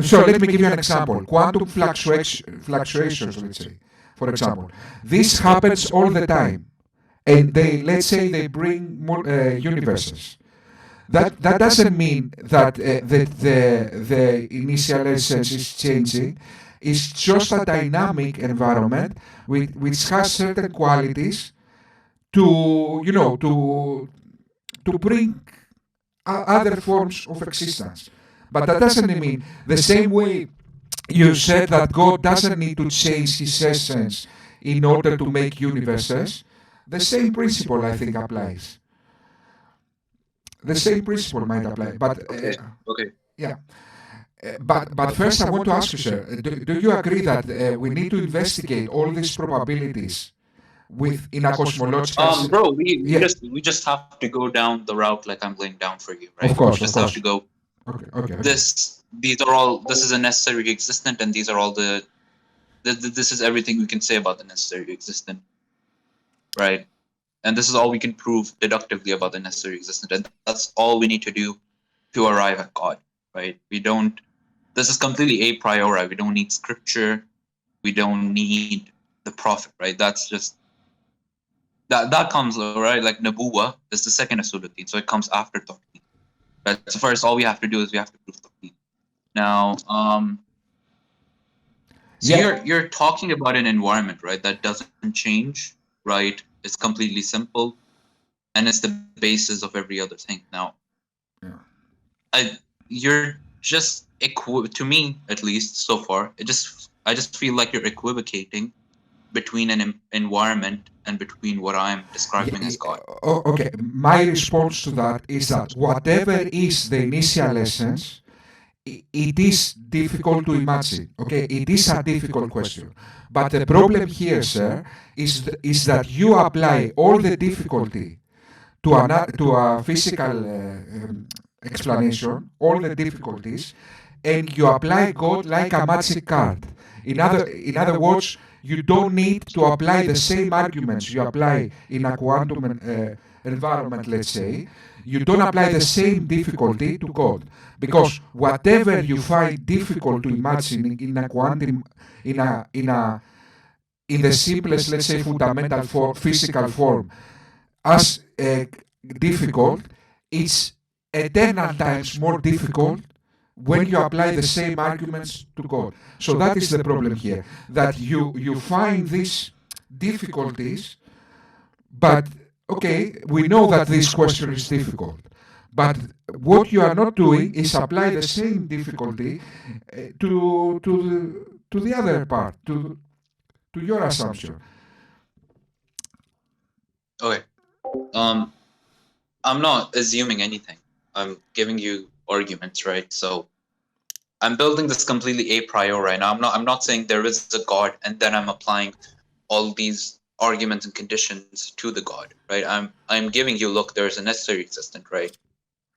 So let me give you an example. Quantum fluctuations, let's say, for example, this happens all the time, and let's say they bring universes. That doesn't mean that the initial essence is changing. It's just a dynamic environment which has certain qualities to bring other forms of existence. But that doesn't mean the same way you said that God doesn't need to change his essence in order to make universes. The same principle, I think, applies. The same principle might apply, but okay. Yeah. But first, I want to ask you, sir, do you agree that we need to investigate all these probabilities in a cosmological? Bro, we just have to go down the route like I'm laying down for you, right? Of course, we just of have course. to go. Okay. This these are all. This is a necessary existent, and these are all the. This is everything we can say about the necessary existent, right? And this is all we can prove deductively about the necessary existent, and that's all we need to do to arrive at God, right? We don't. This is completely a priori. We don't need scripture. We don't need the prophet, right? That's just that comes, right? Like Nabuwa is the second Asuluddin, so it comes after Tawhid. Right? So first, all we have to do is we have to prove Tawhid. Now, so you're talking about an environment, right, that doesn't change, right? It's completely simple, and it's the basis of every other thing. Now, you're just to me, at least so far, I just feel like you're equivocating between an environment and between what I'm describing as God. Okay, my response to that is that whatever is the initial essence, it is difficult to imagine. Okay, it is a difficult question. But the problem here, sir, is that you apply all the difficulty to a physical explanation, all the difficulties, and you apply God like a magic card. In other words, you don't need to apply the same arguments you apply in a quantum environment, let's say. You don't apply the same difficulty to God, because whatever you find difficult to imagine in a quantum, in the simplest, let's say, fundamental form, physical form, as difficult, it's eternal times more difficult when you apply the same arguments to God. So that is the problem here, that you find these difficulties, but okay, we know that this question is difficult. But what you are not doing is apply the same difficulty to the other part, to your assumption. Okay. I'm not assuming anything. I'm giving you arguments, right? So I'm building this completely a priori right now. I'm not saying there is a God and then I'm applying all these arguments and conditions to the God, right? I'm giving you, look, there's a necessary existent, right?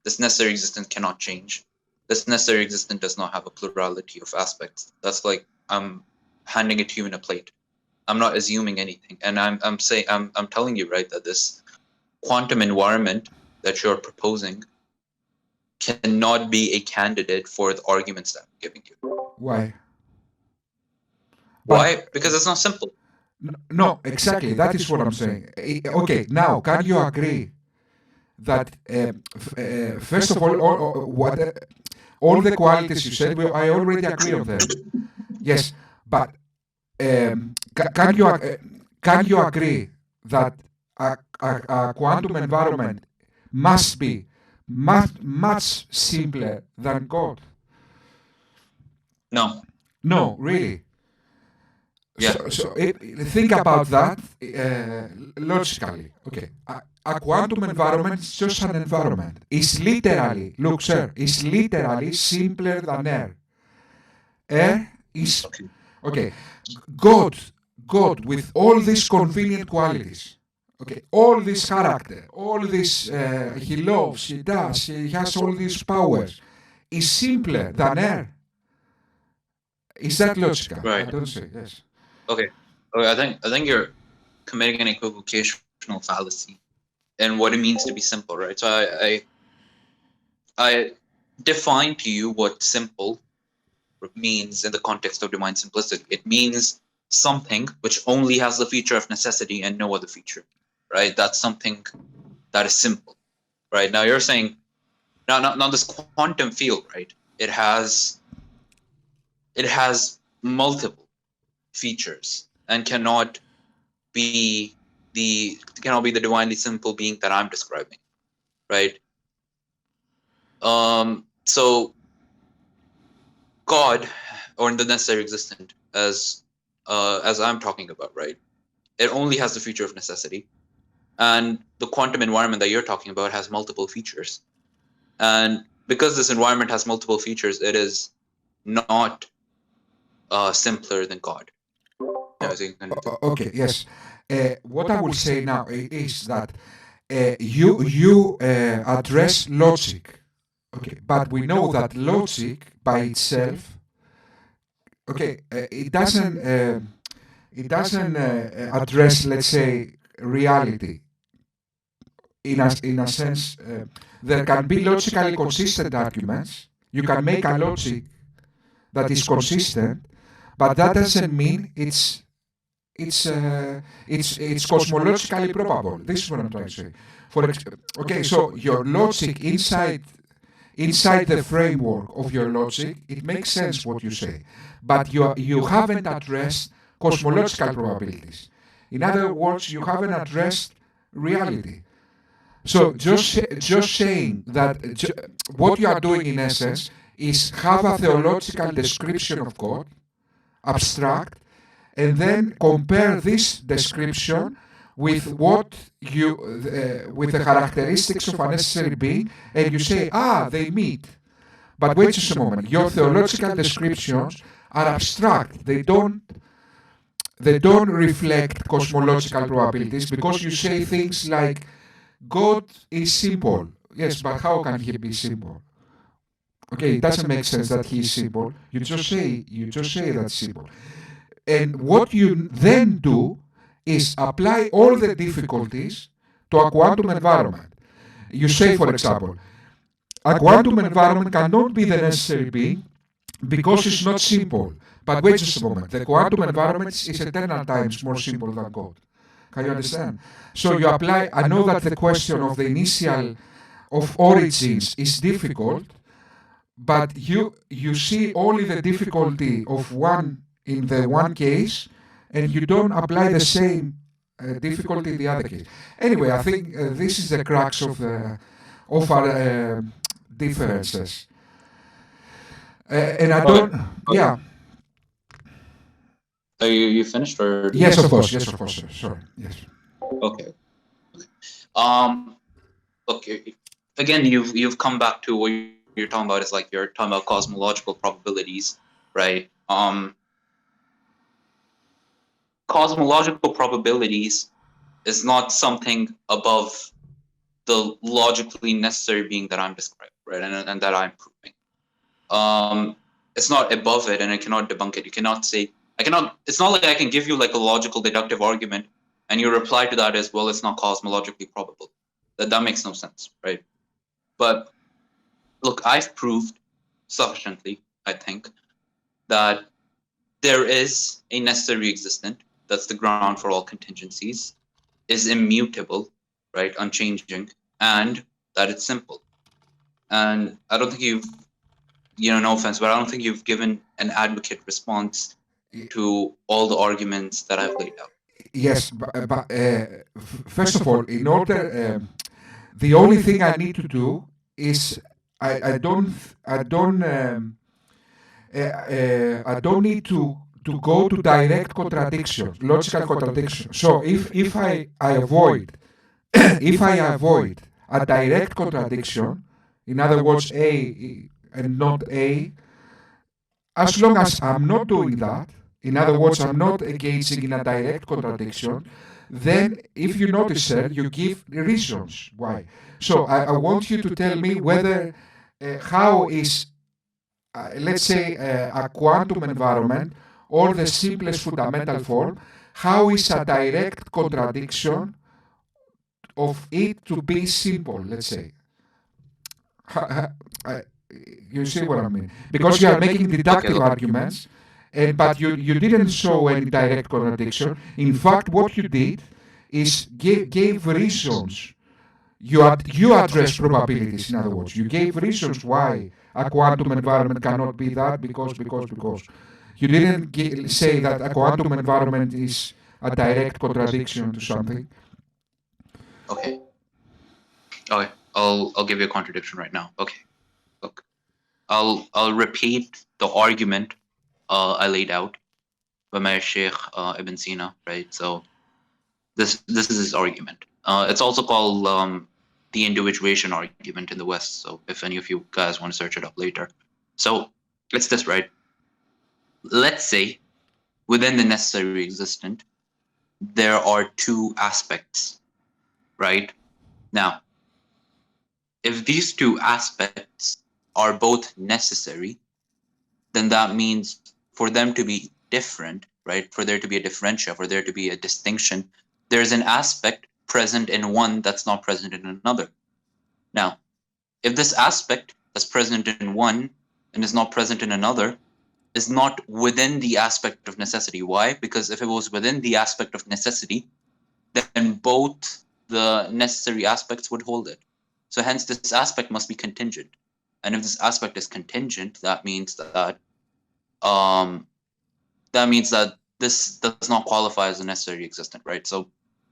This necessary existent cannot change. This necessary existent does not have a plurality of aspects. That's like I'm handing it to you in a plate. I'm not assuming anything, and I'm saying I'm telling you, right, that this quantum environment that you're proposing cannot be a candidate for the arguments that I'm giving you. Why? Why? Because it's not simple. No, exactly. That is what I'm saying. Okay, now, can you agree that, first of all the qualities you said, I already agree on them. Yes, but can you agree that a quantum environment must be much simpler than God? No. No, really. Yeah. So think about that logically. Okay, a quantum environment is just an environment. It's literally, look, sir, it's literally simpler than air. Air is okay. God with all these convenient qualities. Okay, all this character, all this he loves, he does, he has all these powers, is simpler than air. Is that logical? Right. I don't say yes. Okay. I think you're committing an equivocational fallacy in what it means to be simple, right? So I define to you what simple means in the context of divine simplicity. It means something which only has the feature of necessity and no other feature, right? That's something that is simple, right? Now you're saying, now this quantum field, right? It has multiple features and cannot be the divinely simple being that I'm describing, right? So God, or the necessary existent, as I'm talking about, right? It only has the feature of necessity, and the quantum environment that you're talking about has multiple features, and because this environment has multiple features, it is not simpler than God. Okay, yes. What I will say now is that you address logic. Okay, but we know that logic by itself, okay, it doesn't address, let's say, reality. In a sense, there can be logically consistent arguments. You can make a logic that is consistent, but that doesn't mean it's cosmologically probable. This is what I'm trying to say. Okay, so your logic inside the framework of your logic, it makes sense what you say, but you haven't addressed cosmological probabilities. In other words, you haven't addressed reality. So just saying that what you are doing in essence is have a theological description of God, abstract, and then compare this description with what with the characteristics of a necessary being, and you say, they meet. But wait just a moment. Your theological descriptions are abstract. They don't reflect cosmological probabilities, because you say things like God is simple. Yes, but how can he be simple? Okay, it doesn't make sense that he is simple. You just say that's simple. And what you then do is apply all the difficulties to a quantum environment. You say, for example, a quantum environment cannot be the necessary being because it's not simple. But wait just a moment. The quantum environment is eternal times more simple than God. Can you understand? So you apply, I know that the question of the initial of origins is difficult, but you see only the difficulty of one in the one case, and you don't apply the same difficulty in the other case. Anyway, I think this is the crux of our differences. And I don't, yeah. Are you finished or? Yes, of course. Yes, of course. Sorry. Yes. Okay. Okay. Again, you've come back to what you're talking about. Is like you're talking about cosmological probabilities, right? Cosmological probabilities is not something above the logically necessary being that I'm describing, right, and that I'm proving. It's not above it, and I cannot debunk it. You cannot say I cannot. It's not like I can give you like a logical deductive argument, and you reply to that as, well, it's not cosmologically probable. That makes no sense, right? But look, I've proved sufficiently, I think, that there is a necessary existent. That's the ground for all contingencies. Is immutable, right, unchanging, and that it's simple. And I don't think you've, no offense, but I don't think you've given an advocate response to all the arguments that I've laid out. Yes, but first of all, in order, the only thing I need to do is I don't need to go to direct contradiction, logical contradiction. So if I avoid if I avoid a direct contradiction, in other words, A and not A, as long as I'm not doing that, in other words, I'm not engaging in a direct contradiction, then if you notice, sir, you give reasons why. So I want you to tell me whether, how is, let's say, a quantum environment or the simplest fundamental form, how is a direct contradiction of it to be simple, let's say. You see what I mean? Because you are making deductive arguments, but you didn't show any direct contradiction. In fact, what you did is gave reasons. You addressed probabilities, in other words. You gave reasons why a quantum environment cannot be that, because. You didn't say that a quantum environment is a direct contradiction to something. Okay. I'll give you a contradiction right now. Okay. Look, I'll repeat the argument I laid out by my Sheikh Ibn Sina, right? So this is his argument. It's also called the individuation argument in the West. So if any of you guys want to search it up later. So it's this, right? Let's say within the necessary existent, there are two aspects, right? Now, if these two aspects are both necessary, then that means for them to be different, right? For there to be a differential, for there to be a distinction, there's an aspect present in one that's not present in another. Now, if this aspect that's present in one and is not present in another is not within the aspect of necessity. Why? Because if it was within the aspect of necessity, then both the necessary aspects would hold it. So hence this aspect must be contingent. And if this aspect is contingent, that means that this does not qualify as a necessary existent, right? So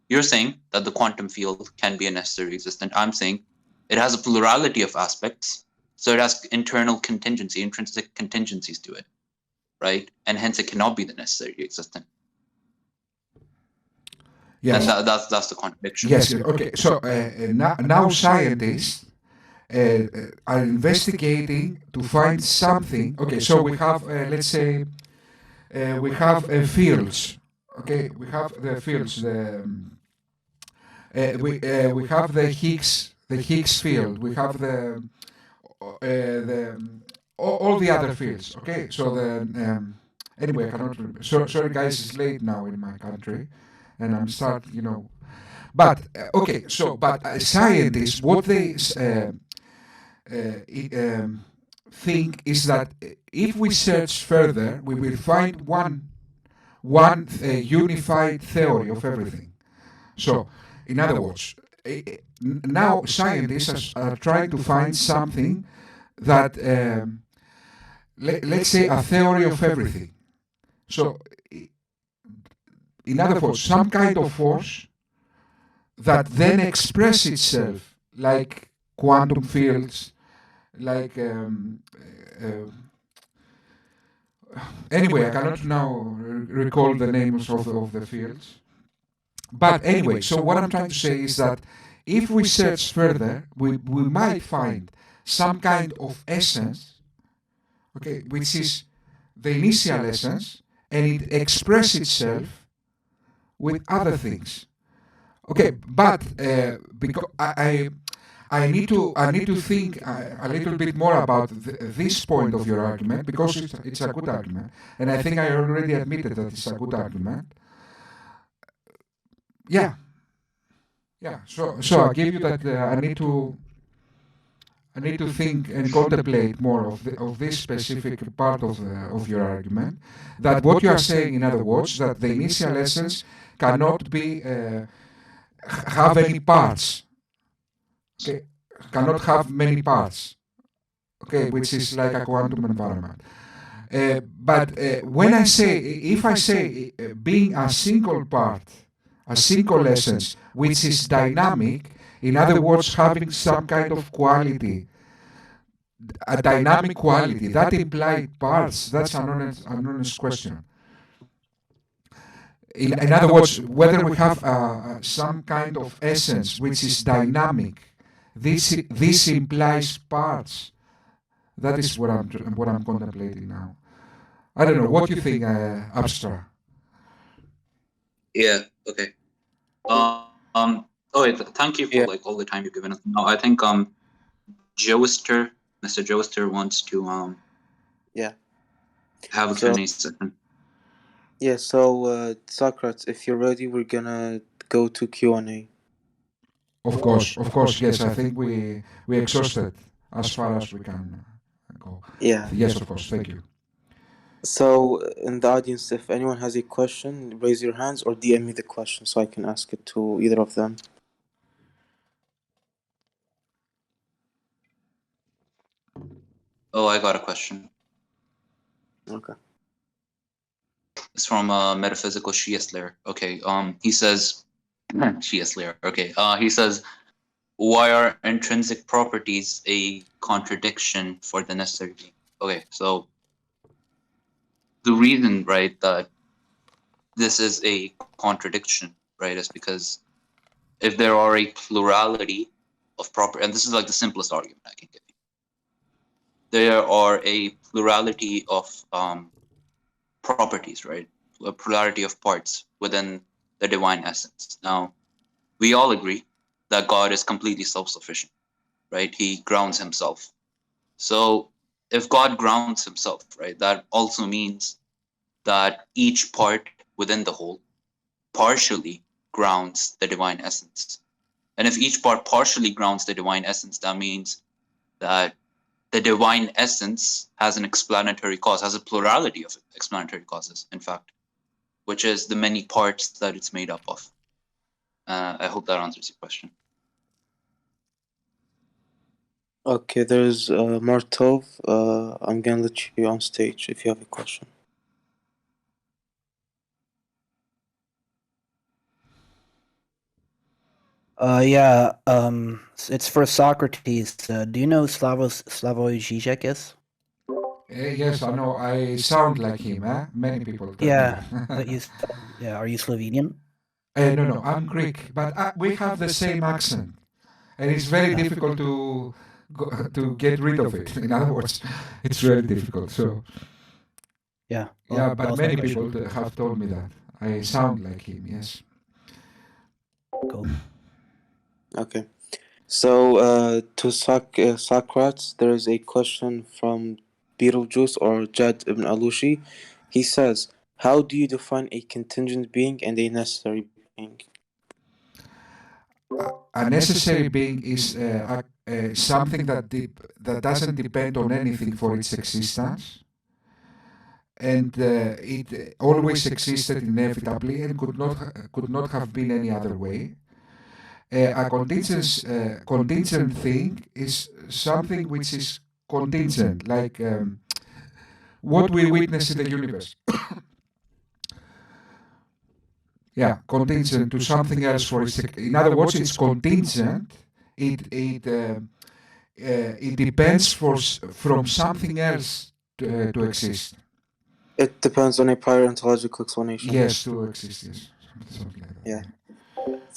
you're saying that the quantum field can be a necessary existent. I'm saying it has a plurality of aspects, so it has internal contingency, intrinsic contingencies to it, right? And hence it cannot be the necessary existent. Yes. And that's the contradiction. Yes. Okay. So now scientists are investigating to find something. Okay. So we have, let's say, we have fields. Okay. We have the fields. We have the Higgs field. We have all the other fields. Okay. So anyway, I cannot remember. Sorry, guys, it's late now in my country, and I'm start. But okay, so but scientists, what they think is that if we search further, we will find one unified theory of everything. So, in other words, now scientists are trying to find something that, let's say, a theory of everything. So, in other words, some kind of force that then express itself like quantum fields, like anyway, I cannot now recall the names of the fields. But anyway, so what I'm trying to say is that if we search further, we might find some kind of essence, okay, which is the initial essence, and it expresses itself with other things. Okay, but because I need to think a little bit more about this point of your argument, because it's a good argument, and I think I already admitted that it's a good argument. Yeah. So I give you that I need to think and contemplate more of this specific part of your argument. That what you are saying, in other words, that the initial essence cannot be have any parts. Okay, cannot have many parts. Okay, which is like a quantum environment. But when I say, if I say being a single part, a single essence, which is dynamic, in other words, having some kind of quality, a dynamic quality, that implied parts, that's an honest question. In other words, whether we have some kind of essence which is dynamic, this implies parts. That is what I'm contemplating now. I don't know. What do you think, Abstra? Yeah. Okay. Thank you for all the time you've given us. No, I think Mr. Joester wants to have a Q&A session. Yeah. So Socrates, if you're ready, we're gonna go to Q&A. Of course. Yes, I think we exhausted as far as we can go. Yeah. Yes, of course. Thank you. So in the audience, if anyone has a question, raise your hands or DM me the question so I can ask it to either of them. Oh, I got a question. Okay. It's from Metaphysical Shia Slayer. Okay. He says, Shia Slayer. Okay. He says, why are intrinsic properties a contradiction for the necessary being? Okay. So the reason, right, that this is a contradiction, right, is because if there are a plurality of properties, and this is like the simplest argument I can give you, there are a plurality of properties, right, a plurality of parts within the divine essence. Now, we all agree that God is completely self-sufficient, right? He grounds himself. So if God grounds himself, right, that also means that each part within the whole partially grounds the divine essence. And if each part partially grounds the divine essence, that means that the divine essence has an explanatory cause, has a plurality of explanatory causes, in fact, which is the many parts that it's made up of. I hope that answers your question. Okay, there's Martov. I'm gonna let you on stage if you have a question. Yeah, it's for Socrates. Do you know Slavoj Žižek is? Yes, I know. I sound like him. Many people tell Yeah, me that. yeah. Are you Slovenian? No, I'm Greek, but we have the same accent, and it's very difficult to get rid of it. In other words, it's really difficult. So Yeah. yeah, but many people have told me that I sound like him. Yes. Cool. Okay. So to Socrates, there is a question from Beetlejuice or Jad ibn Alushi. He says, "How do you define a contingent being and a necessary being?" A necessary being is something that doesn't depend on anything for its existence, and it always existed inevitably and could not have been any other way. A contingent thing is something which is contingent, like what we witness in the universe. Yeah, contingent to something else for its. In other words, it's contingent. It depends from something else to exist. It depends on a prior ontological explanation. Yes, to exist. Yes, something like that. Yeah.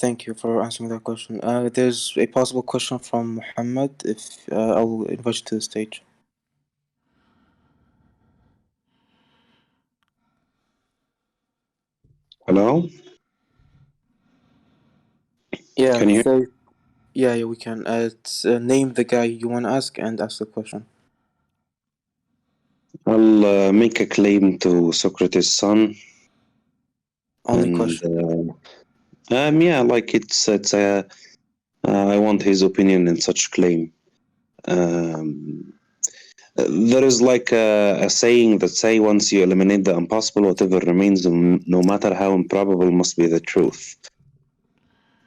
Thank you for answering that question. There's a possible question from Muhammad. If I'll invite you to the stage. Hello? Yeah. Can you hear? Yeah, we can. Name the guy you want to ask and ask the question. I'll make a claim to Socrates' son. Only question. Yeah, like it's I want his opinion in such claim. There is like a saying that say once you eliminate the impossible, whatever remains, no matter how improbable, must be the truth.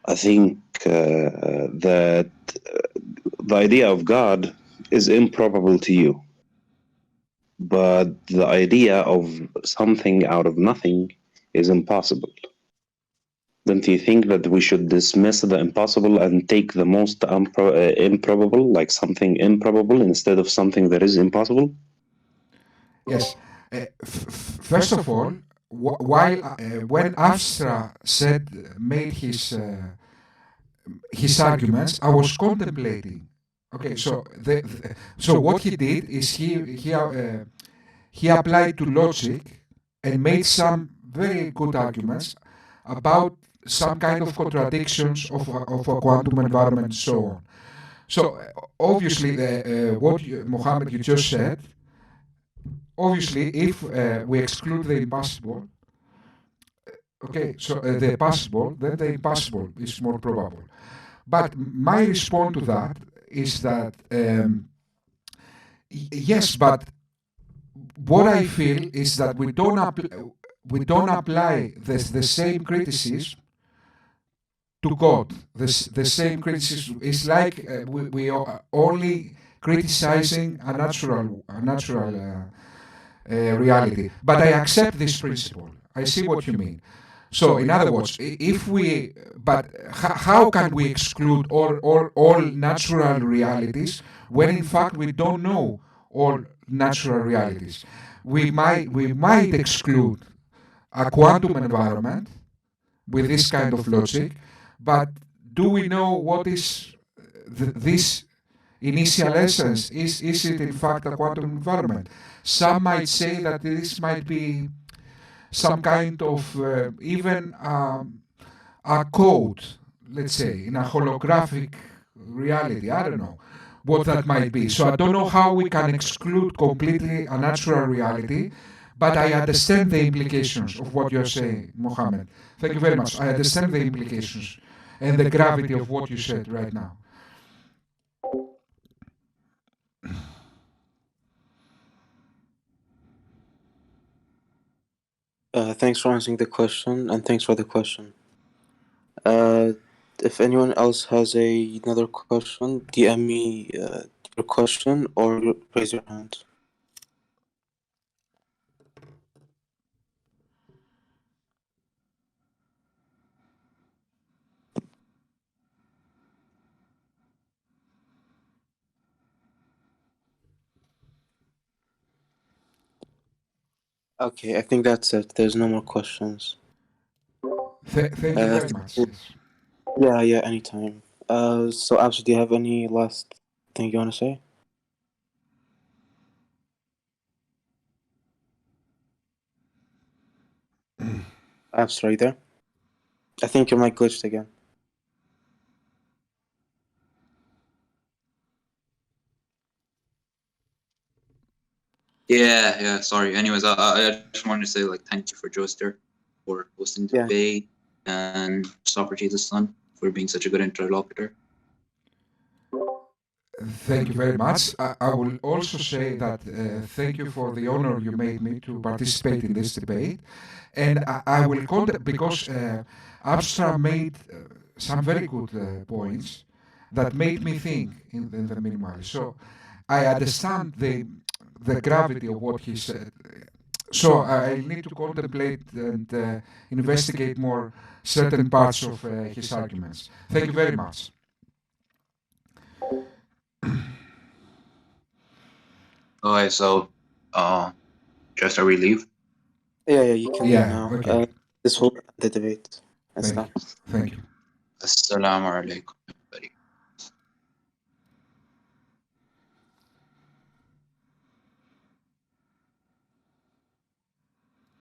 I think that the idea of God is improbable to you, but the idea of something out of nothing is impossible. Don't you think that we should dismiss the impossible and take the most improbable, like something improbable, instead of something that is impossible? Yes. First of all, when Abstra made his arguments, I was contemplating. Okay, so what he did is he applied to logic and made some very good arguments about some kind of contradictions of a quantum environment and so on. So obviously, what Mohammed you just said, obviously, if we exclude the impossible, okay, so the possible, then the impossible is more probable. But my response to that is that yes, but what I feel is that we don't apply the same criticism to God. The same criticism is like we are only criticizing a natural reality. But I accept this principle. I see what you mean. So, in other words, how can we exclude all natural realities when in fact we don't know all natural realities? We might exclude a quantum environment with this kind of logic, but do we know what is this initial essence? Is it in fact a quantum environment? Some might say that this might be some kind of even a code, let's say, in a holographic reality. I don't know. what that might be. So I don't know how we can exclude completely a natural reality, but I understand the implications of what you're saying, Mohammed. Thank you very much. I understand the implications and the gravity of what you said right now. Thanks for answering the question, and thanks for the question. If anyone else has another question, DM me your question or raise your hand. Okay, I think that's it. There's no more questions. Thank you very much. Yes. Yeah, anytime. So Abstra, do you have any last thing you want to say? Abstra, are you there? I think your mic glitched again. Yeah, sorry. Anyways, I just wanted to say, like, thank you for Joester for hosting the debate, and Socrates Son for being such a good interlocutor. Thank you very much. I will also say that thank you for the honor you made me to participate in this debate. And I will contact, because Abstra made some very good points that made me think in the meanwhile. So I understand the gravity of what he said. So I need to contemplate and investigate more certain parts of his arguments. Thank you very much. Okay, so just are we leave? Yeah, you can leave now. Okay. This will end the debate. Thank you. Assalamu alaikum.